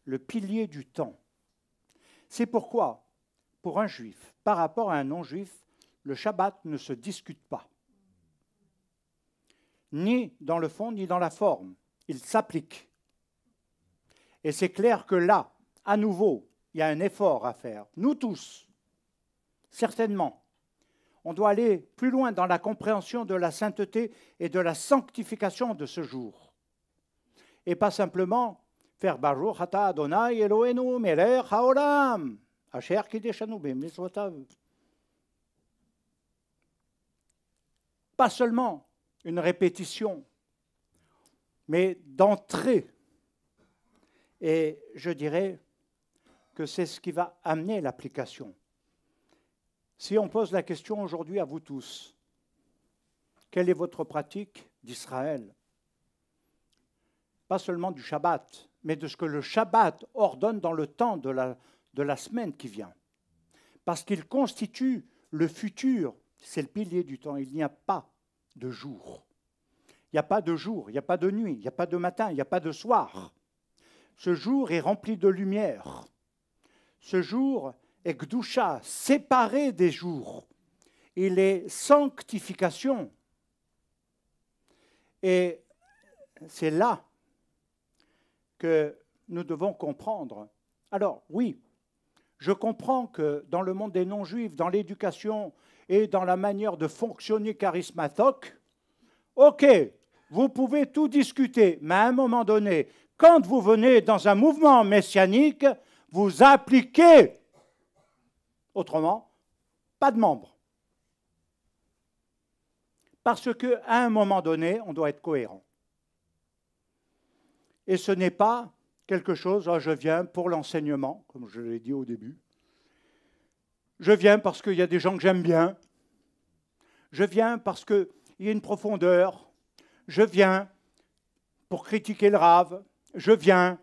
le pilier du temps. C'est pourquoi, pour un juif, par rapport à un non-juif, le Shabbat ne se discute pas, ni dans le fond, ni dans la forme. Il s'applique. Et c'est clair que là, à nouveau, il y a un effort à faire. Nous tous, certainement, on doit aller plus loin dans la compréhension de la sainteté et de la sanctification de ce jour. Et pas simplement faire Baruch Ata Adonai Eloheinu Melech Haolam Asher Kideshanu B'mitzvotav. Pas seulement une répétition, mais d'entrer. Et je dirais que c'est ce qui va amener l'application. Si on pose la question aujourd'hui à vous tous, quelle est votre pratique d'Israël? Pas seulement du Shabbat, mais de ce que le Shabbat ordonne dans le temps de la semaine qui vient. Parce qu'il constitue le futur, c'est le pilier du temps. Il n'y a pas de jour. Il n'y a pas de jour, il n'y a pas de nuit, il n'y a pas de matin, il n'y a pas de soir. Ce jour est rempli de lumière. Ce jour est Gdusha, séparé des jours. Il est sanctification. Et c'est là que nous devons comprendre. Alors, oui, je comprends que dans le monde des non-juifs, dans l'éducation et dans la manière de fonctionner charismatique, ok, vous pouvez tout discuter, mais à un moment donné, quand vous venez dans un mouvement messianique, vous appliquez. Autrement, pas de membres. Parce qu'à un moment donné, on doit être cohérent. Et ce n'est pas quelque chose, oh, je viens pour l'enseignement, comme je l'ai dit au début. Je viens parce qu'il y a des gens que j'aime bien. Je viens parce qu'il y a une profondeur. Je viens pour critiquer le rave. Je viens.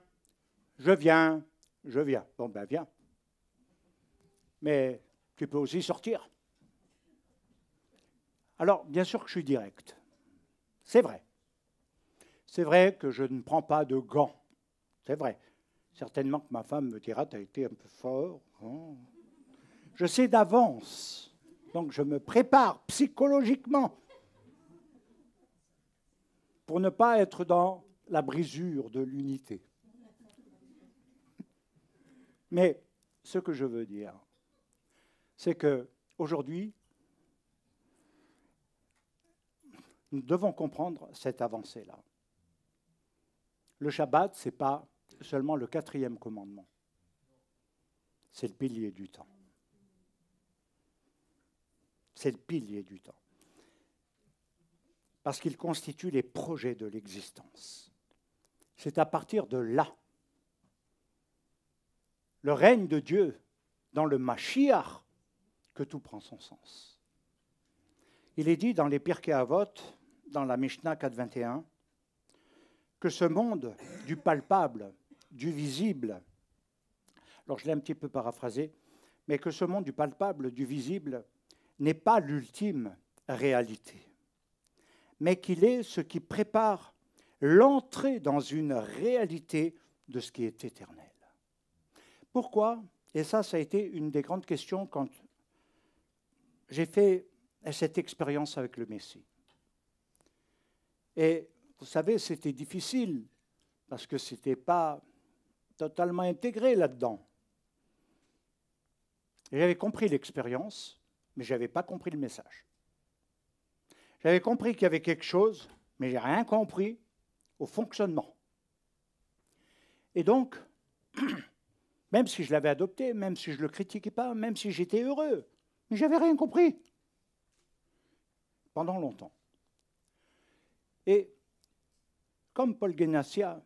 Bon, ben viens. Mais tu peux aussi sortir. Alors, bien sûr que je suis direct. C'est vrai. C'est vrai que je ne prends pas de gants. C'est vrai. Certainement que ma femme me dira, tu as été un peu fort. Oh. Je sais d'avance. Donc je me prépare psychologiquement pour ne pas être dans la brisure de l'unité. Mais ce que je veux dire, c'est qu'aujourd'hui, nous devons comprendre cette avancée-là. Le Shabbat, ce n'est pas seulement le 4e commandement. C'est le pilier du temps. C'est le pilier du temps. Parce qu'il constitue les projets de l'existence. C'est à partir de là, le règne de Dieu dans le Mashiach, que tout prend son sens. Il est dit dans les Pirkei Avot, dans la Mishnah 4.21, que ce monde du palpable, du visible, alors je l'ai un petit peu paraphrasé, mais que ce monde du palpable, du visible, n'est pas l'ultime réalité, mais qu'il est ce qui prépare l'entrée dans une réalité de ce qui est éternel. Pourquoi? Et ça a été une des grandes questions quand j'ai fait cette expérience avec le Messie. Et vous savez, c'était difficile, parce que ce n'était pas totalement intégré là-dedans. J'avais compris l'expérience, mais je n'avais pas compris le message. J'avais compris qu'il y avait quelque chose, mais je n'ai rien compris au fonctionnement. Et donc, même si je l'avais adopté, même si je ne le critiquais pas, même si j'étais heureux, mais je n'avais rien compris. Pendant longtemps. Et comme Paul Guénassia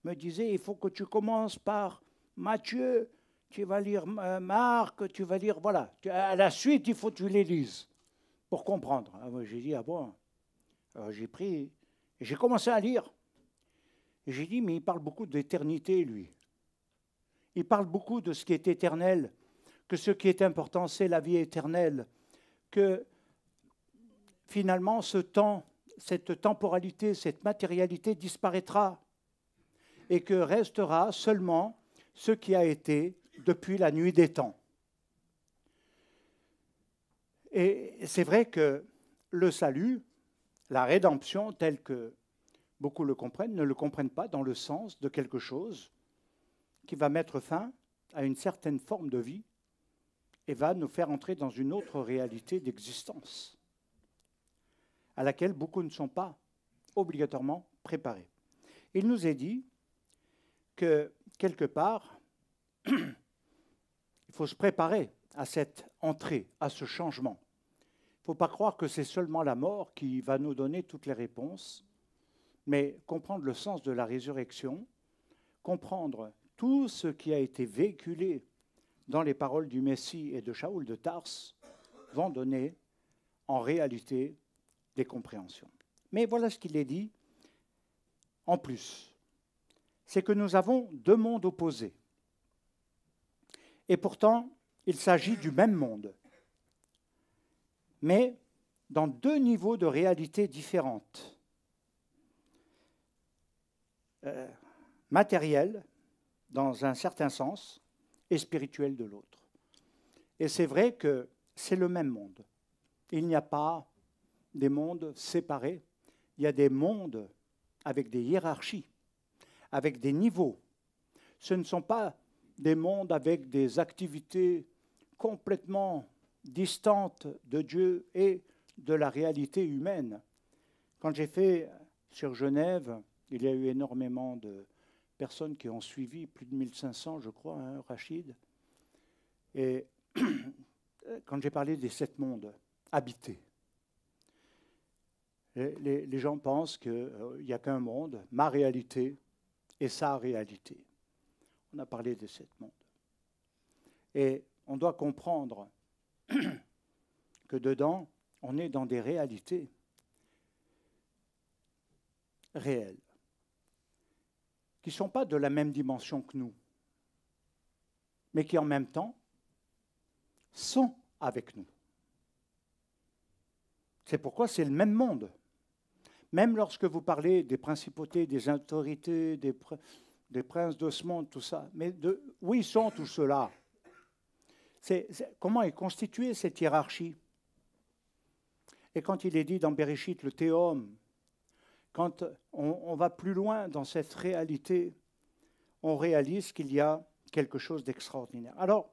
me disait, il faut que tu commences par Matthieu, tu vas lire Marc, tu vas lire, voilà. À la suite, il faut que tu les lises pour comprendre. Alors, j'ai dit, ah bon. Alors, j'ai pris, et j'ai commencé à lire. Et j'ai dit, mais il parle beaucoup d'éternité, lui. Il parle beaucoup de ce qui est éternel, que ce qui est important, c'est la vie éternelle, que finalement, ce temps, cette temporalité, cette matérialité disparaîtra et que restera seulement ce qui a été depuis la nuit des temps. Et c'est vrai que le salut, la rédemption, tel que beaucoup le comprennent, ne le comprennent pas dans le sens de quelque chose qui va mettre fin à une certaine forme de vie et va nous faire entrer dans une autre réalité d'existence à laquelle beaucoup ne sont pas obligatoirement préparés. Il nous est dit que, quelque part, il faut se préparer à cette entrée, à ce changement. Il ne faut pas croire que c'est seulement la mort qui va nous donner toutes les réponses, mais comprendre le sens de la résurrection, comprendre tout ce qui a été véhiculé dans les paroles du Messie et de Shaoul de Tars vont donner en réalité des compréhensions. Mais voilà ce qu'il est dit en plus. C'est que nous avons deux mondes opposés. Et pourtant, il s'agit du même monde, mais dans deux niveaux de réalité différentes. Matériel, dans un certain sens, et spirituel de l'autre. Et c'est vrai que c'est le même monde. Il n'y a pas des mondes séparés, il y a des mondes avec des hiérarchies, avec des niveaux. Ce ne sont pas des mondes avec des activités complètement distantes de Dieu et de la réalité humaine. Quand j'ai fait sur Genève, il y a eu énormément de personnes qui ont suivi, plus de 1500 je crois, hein, Rachid. Et quand j'ai parlé des 7 mondes habités, les gens pensent qu'il n'y a qu'un monde, ma réalité et sa réalité. On a parlé des 7 mondes. Et on doit comprendre que dedans, on est dans des réalités réelles, qui ne sont pas de la même dimension que nous, mais qui en même temps sont avec nous. C'est pourquoi c'est le même monde. Même lorsque vous parlez des principautés, des autorités, des princes de ce monde, tout ça, mais où ils sont tous ceux-là? Comment est constituée cette hiérarchie? Et quand il est dit dans Bereshit, le théum, quand on va plus loin dans cette réalité, on réalise qu'il y a quelque chose d'extraordinaire. Alors,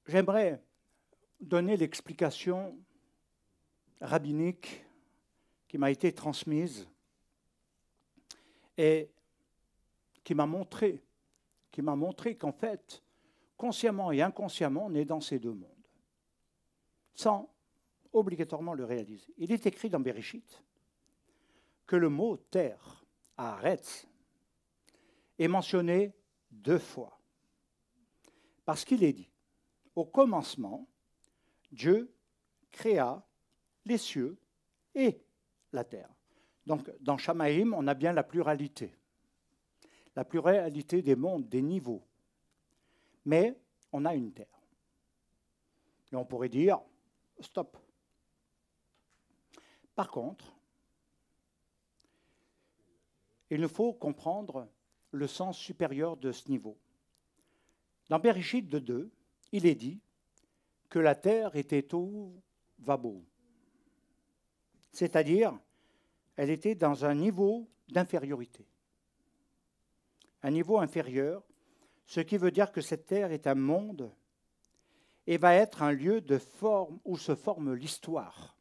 j'aimerais donner l'explication rabbinique qui m'a été transmise et qui m'a montré qu'en fait, consciemment et inconsciemment, on est dans ces deux mondes. sans obligatoirement le réaliser. Il est écrit dans Bereshit que le mot terre, Haaretz, est mentionné 2 fois. Parce qu'il est dit, au commencement, Dieu créa les cieux et la terre. Donc, dans Shamaïm, on a bien la pluralité des mondes, des niveaux. Mais on a une terre. Et on pourrait dire, stop. Par contre, il nous faut comprendre le sens supérieur de ce niveau. Dans Bereshit 2, il est dit que la terre était tohu vabou, c'est-à-dire elle était dans un niveau d'infériorité. Un niveau inférieur, ce qui veut dire que cette terre est un monde et va être un lieu de forme où se forme l'histoire.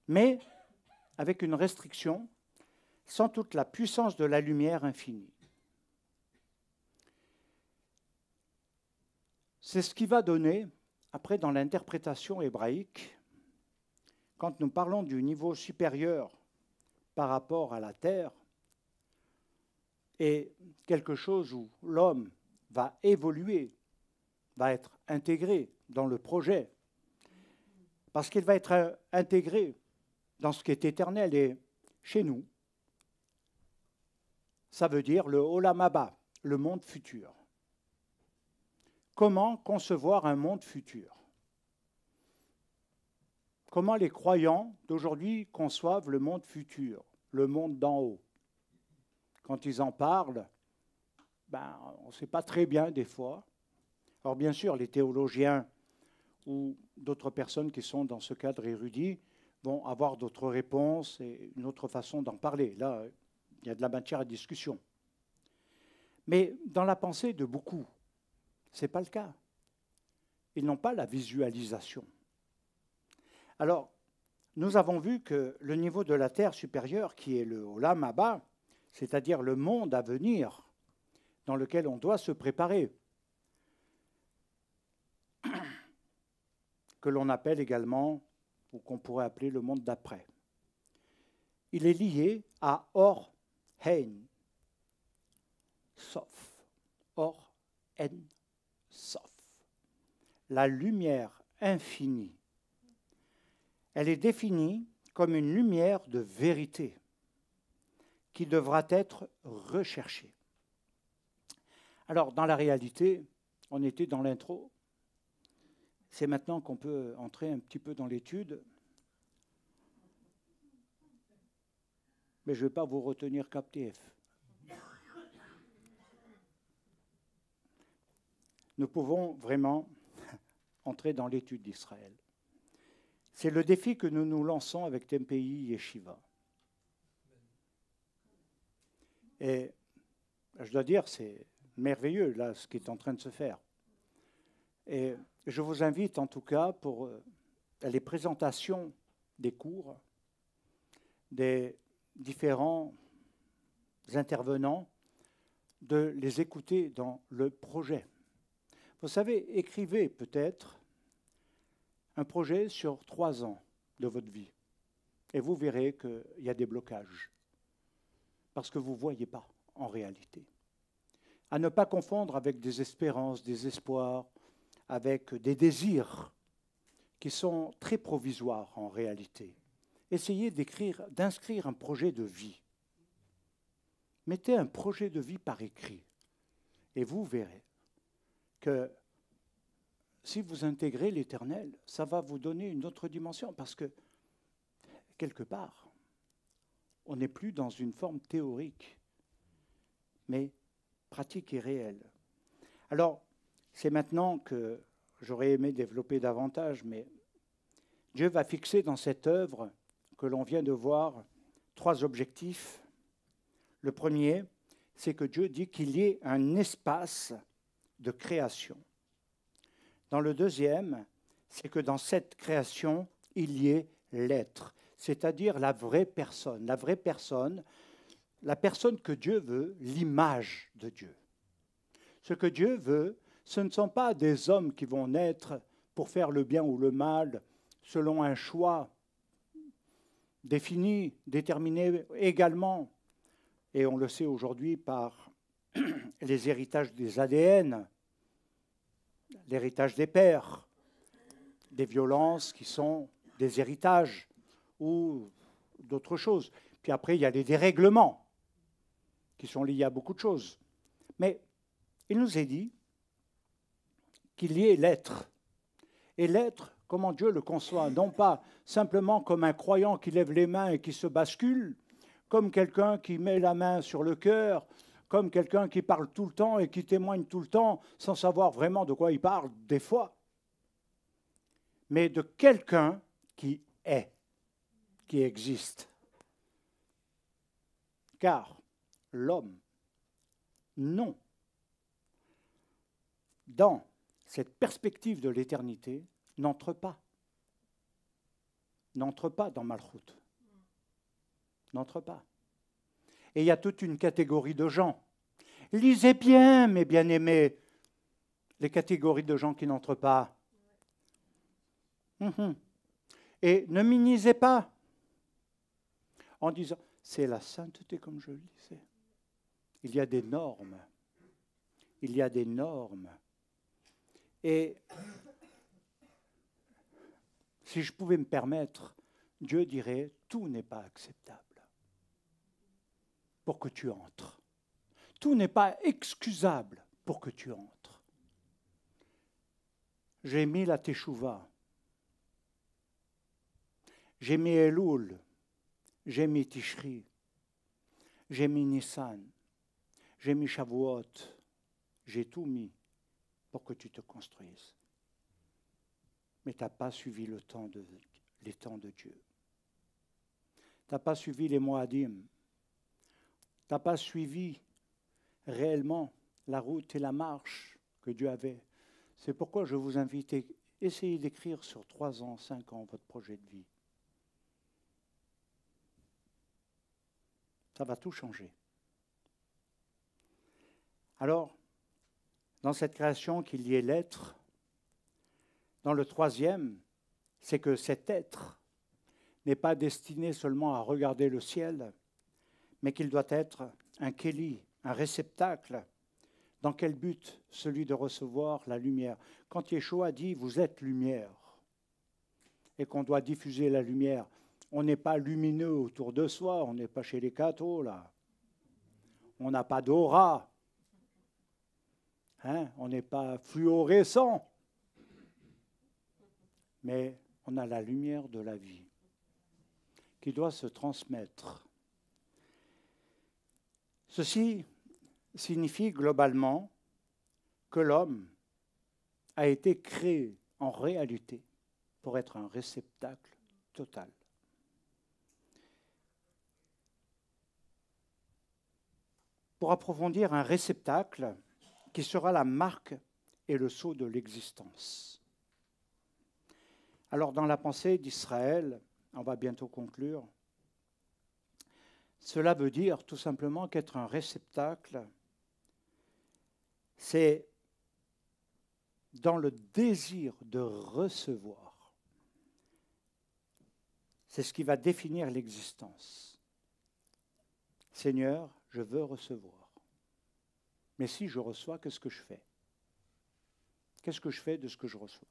Mais avec une restriction, sans toute la puissance de la lumière infinie. C'est ce qui va donner, après dans l'interprétation hébraïque, quand nous parlons du niveau supérieur par rapport à la terre, et quelque chose où l'homme va évoluer, va être intégré dans le projet, parce qu'il va être intégré dans ce qui est éternel. Et chez nous, ça veut dire le Olam Haba, le monde futur. Comment concevoir un monde futur? Comment les croyants d'aujourd'hui conçoivent le monde futur, le monde d'en haut? Quand ils en parlent, on ne sait pas très bien des fois. Alors bien sûr, les théologiens ou d'autres personnes qui sont dans ce cadre érudit vont avoir d'autres réponses et une autre façon d'en parler. Là, il y a de la matière à discussion. Mais dans la pensée de beaucoup, ce n'est pas le cas. Ils n'ont pas la visualisation. Alors, nous avons vu que le niveau de la terre supérieure, qui est le Olam Haba, c'est-à-dire le monde à venir, dans lequel on doit se préparer, que l'on appelle également, ou qu'on pourrait appeler le monde d'après. Il est lié à Or Ein Sof. Or Ein Sof. La lumière infinie. Elle est définie comme une lumière de vérité qui devra être recherchée. Alors, dans la réalité, on était dans l'intro. C'est maintenant qu'on peut entrer un petit peu dans l'étude. Mais je ne vais pas vous retenir captif. Nous pouvons vraiment entrer dans l'étude d'Israël. C'est le défi que nous nous lançons avec TMPI et Shiva. Et je dois dire, c'est merveilleux, là, ce qui est en train de se faire. Et je vous invite, en tout cas, pour les présentations des cours, des différents intervenants, de les écouter dans le projet. Vous savez, écrivez peut-être un projet sur 3 ans de votre vie. Et vous verrez qu'il y a des blocages. Parce que vous ne voyez pas, en réalité. À ne pas confondre avec des espérances, des espoirs, avec des désirs qui sont très provisoires, en réalité. Essayez d'inscrire un projet de vie. Mettez un projet de vie par écrit. Et vous verrez que si vous intégrez l'Éternel, ça va vous donner une autre dimension, parce que, quelque part, on n'est plus dans une forme théorique, mais pratique et réelle. Alors, c'est maintenant que j'aurais aimé développer davantage, mais Dieu va fixer dans cette œuvre que l'on vient de voir 3 objectifs. Le premier, c'est que Dieu dit qu'il y ait un espace de création. Dans le deuxième, c'est que dans cette création, il y ait l'être, c'est-à-dire la vraie personne. La vraie personne, la personne que Dieu veut, l'image de Dieu. Ce que Dieu veut, ce ne sont pas des hommes qui vont naître pour faire le bien ou le mal selon un choix défini, déterminé également, et on le sait aujourd'hui par les héritages des ADN, l'héritage des pères, des violences qui sont des héritages ou d'autres choses. Puis après, il y a les dérèglements qui sont liés à beaucoup de choses. Mais il nous est dit qu'il y ait l'être. Et l'être, comment Dieu le conçoit, non pas simplement comme un croyant qui lève les mains et qui se bascule, comme quelqu'un qui met la main sur le cœur, comme quelqu'un qui parle tout le temps et qui témoigne tout le temps sans savoir vraiment de quoi il parle, des fois, mais de quelqu'un qui est, qui existe. Car l'homme, non, dans cette perspective de l'éternité, n'entre pas dans Malchut. N'entre pas. Et il y a toute une catégorie de gens. Lisez bien, mes bien-aimés, les catégories de gens qui n'entrent pas. Et ne minimisez pas en disant, c'est la sainteté comme je le disais. Il y a des normes. Il y a des normes. Et si je pouvais me permettre, Dieu dirait, tout n'est pas acceptable pour que tu entres. Tout n'est pas excusable pour que tu entres. J'ai mis la Teshuvah. J'ai mis Elul. J'ai mis Tishri. J'ai mis Nissan. J'ai mis Shavuot. J'ai tout mis pour que tu te construises. Mais tu n'as pas suivi les temps de Dieu. Tu n'as pas suivi les Moadim. Tu n'as pas suivi réellement la route et la marche que Dieu avait. C'est pourquoi je vous invite à essayer d'écrire sur 3 ans, 5 ans votre projet de vie. Ça va tout changer. Alors, dans cette création qu'il y ait l'être, dans le 3e, c'est que cet être n'est pas destiné seulement à regarder le ciel, mais qu'il doit être un kéli, un réceptacle. Dans quel but? Celui de recevoir la lumière. Quand Yeshua dit « vous êtes lumière » et qu'on doit diffuser la lumière, on n'est pas lumineux autour de soi, on n'est pas chez les cathos, là. On n'a pas d'aura. On n'est pas fluorescent. Mais on a la lumière de la vie qui doit se transmettre. Ceci signifie globalement que l'homme a été créé en réalité pour être un réceptacle total. Pour approfondir, un réceptacle qui sera la marque et le sceau de l'existence. Alors, dans la pensée d'Israël, on va bientôt conclure, cela veut dire tout simplement qu'être un réceptacle, c'est dans le désir de recevoir. C'est ce qui va définir l'existence. Seigneur, je veux recevoir. Mais si je reçois, qu'est-ce que je fais? Qu'est-ce que je fais de ce que je reçois?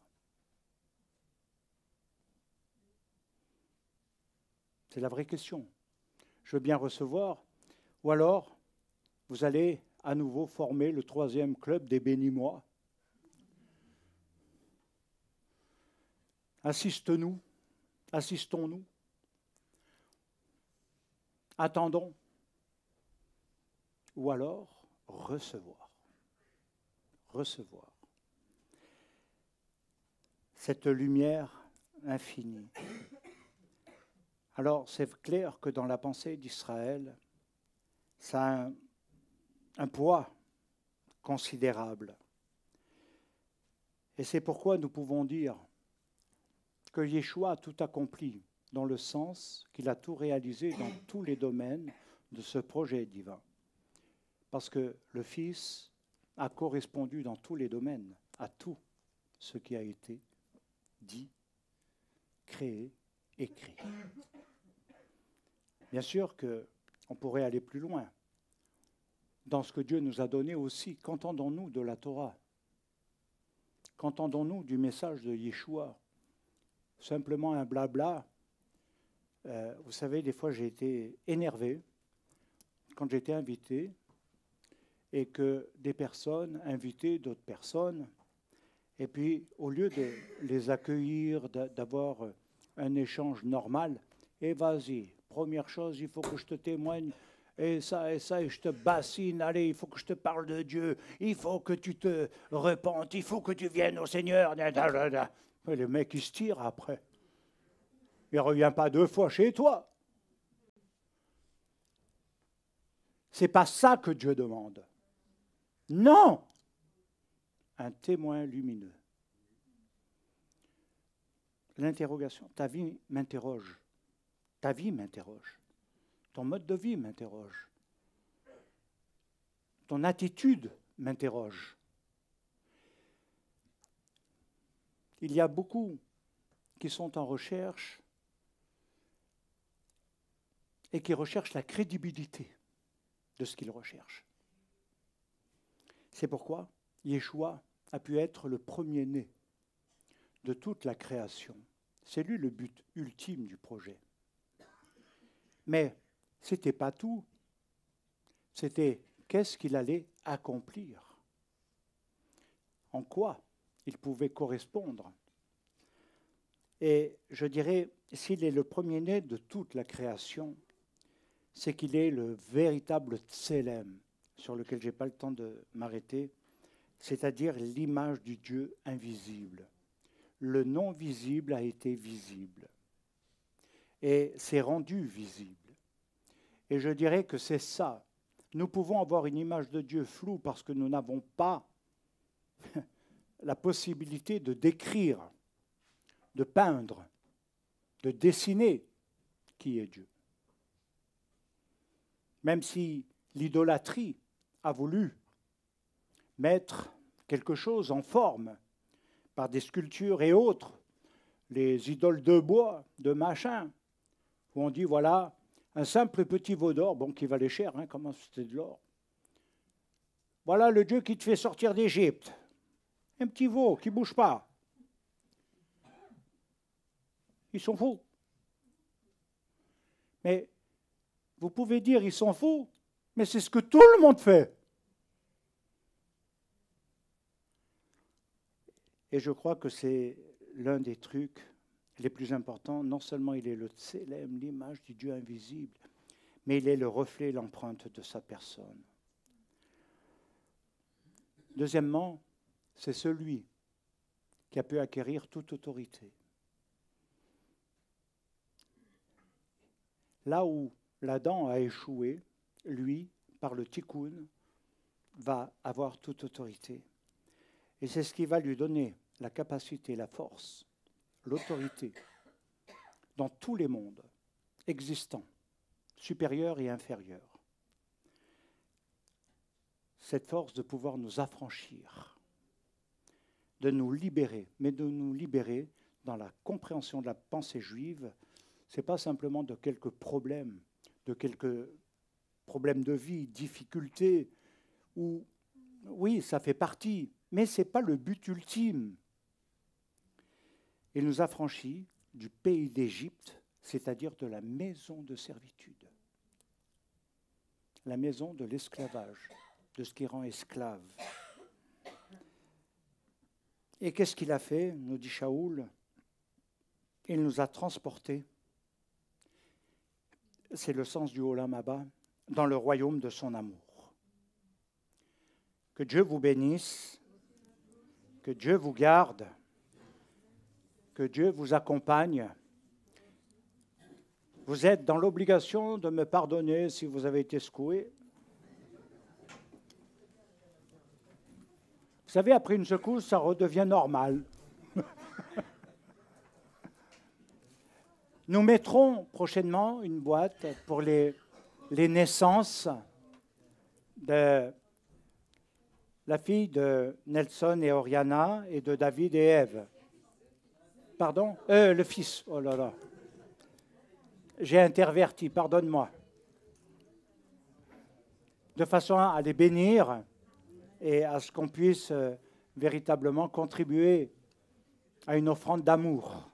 C'est la vraie question. Je veux bien recevoir, ou alors vous allez à nouveau former le 3e club des bénis-moi. Assistons-nous, attendons, ou alors recevoir. Cette lumière infinie. Alors, c'est clair que dans la pensée d'Israël, ça a un poids considérable. Et c'est pourquoi nous pouvons dire que Yeshua a tout accompli, dans le sens qu'il a tout réalisé dans tous les domaines de ce projet divin. Parce que le Fils a correspondu dans tous les domaines à tout ce qui a été dit, créé, écrit. Bien sûr qu'on pourrait aller plus loin dans ce que Dieu nous a donné aussi. Qu'entendons-nous de la Torah? Qu'entendons-nous du message de Yeshua? Simplement un blabla. Vous savez, des fois j'ai été énervé quand j'étais invité et que des personnes invitaient d'autres personnes. Et puis, au lieu de les accueillir, d'avoir un échange normal, et vas-y, première chose, il faut que je te témoigne, et ça, et je te bassine, allez, il faut que je te parle de Dieu, il faut que tu te repentes, il faut que tu viennes au Seigneur. Mais le mec, il se tire après. Il ne revient pas 2 fois chez toi. Ce n'est pas ça que Dieu demande. Non! Un témoin lumineux. L'interrogation, ta vie m'interroge. Ta vie m'interroge. Ton mode de vie m'interroge. Ton attitude m'interroge. Il y a beaucoup qui sont en recherche et qui recherchent la crédibilité de ce qu'ils recherchent. C'est pourquoi Yeshua a pu être le premier-né de toute la création. C'est lui le but ultime du projet. Mais ce n'était pas tout. C'était qu'est-ce qu'il allait accomplir? En quoi il pouvait correspondre? Et je dirais, s'il est le premier-né de toute la création, c'est qu'il est le véritable Tselem, sur lequel je n'ai pas le temps de m'arrêter, c'est-à-dire l'image du Dieu invisible. Le non visible a été visible et s'est rendu visible. Et je dirais que c'est ça. Nous pouvons avoir une image de Dieu floue parce que nous n'avons pas la possibilité de décrire, de peindre, de dessiner qui est Dieu. Même si l'idolâtrie a voulu mettre quelque chose en forme par des sculptures et autres, les idoles de bois, de machin, où on dit, voilà, un simple petit veau d'or, bon, qui valait cher, hein, comment c'était de l'or. Voilà le Dieu qui te fait sortir d'Égypte. Un petit veau qui ne bouge pas. Ils sont fous. Mais vous pouvez dire, ils sont fous, mais c'est ce que tout le monde fait. Et je crois que c'est l'un des trucs les plus importants. Non seulement il est le Tselem, l'image du Dieu invisible, mais il est le reflet, l'empreinte de sa personne. Deuxièmement, c'est celui qui a pu acquérir toute autorité. Là où l'Adam a échoué, lui, par le tikkun, va avoir toute autorité. Et c'est ce qui va lui donner la capacité, la force, l'autorité dans tous les mondes existants, supérieurs et inférieurs. Cette force de pouvoir nous affranchir, de nous libérer, mais de nous libérer dans la compréhension de la pensée juive. Ce n'est pas simplement de quelques problèmes de vie, difficultés, où, oui, ça fait partie, mais ce n'est pas le but ultime. Il nous affranchit du pays d'Égypte, c'est-à-dire de la maison de servitude, la maison de l'esclavage, de ce qui rend esclave. Et qu'est-ce qu'il a fait, nous dit Shaoul? Il nous a transportés. C'est le sens du Olam Haba, dans le royaume de son amour. Que Dieu vous bénisse, que Dieu vous garde, que Dieu vous accompagne. Vous êtes dans l'obligation de me pardonner si vous avez été secoué. Vous savez, après une secousse, ça redevient normal. Nous mettrons prochainement une boîte pour les naissances de la fille de Nelson et Oriana et de David et Ève. Pardon? Le Fils. Oh là là. J'ai interverti, pardonne-moi. De façon à les bénir et à ce qu'on puisse véritablement contribuer à une offrande d'amour.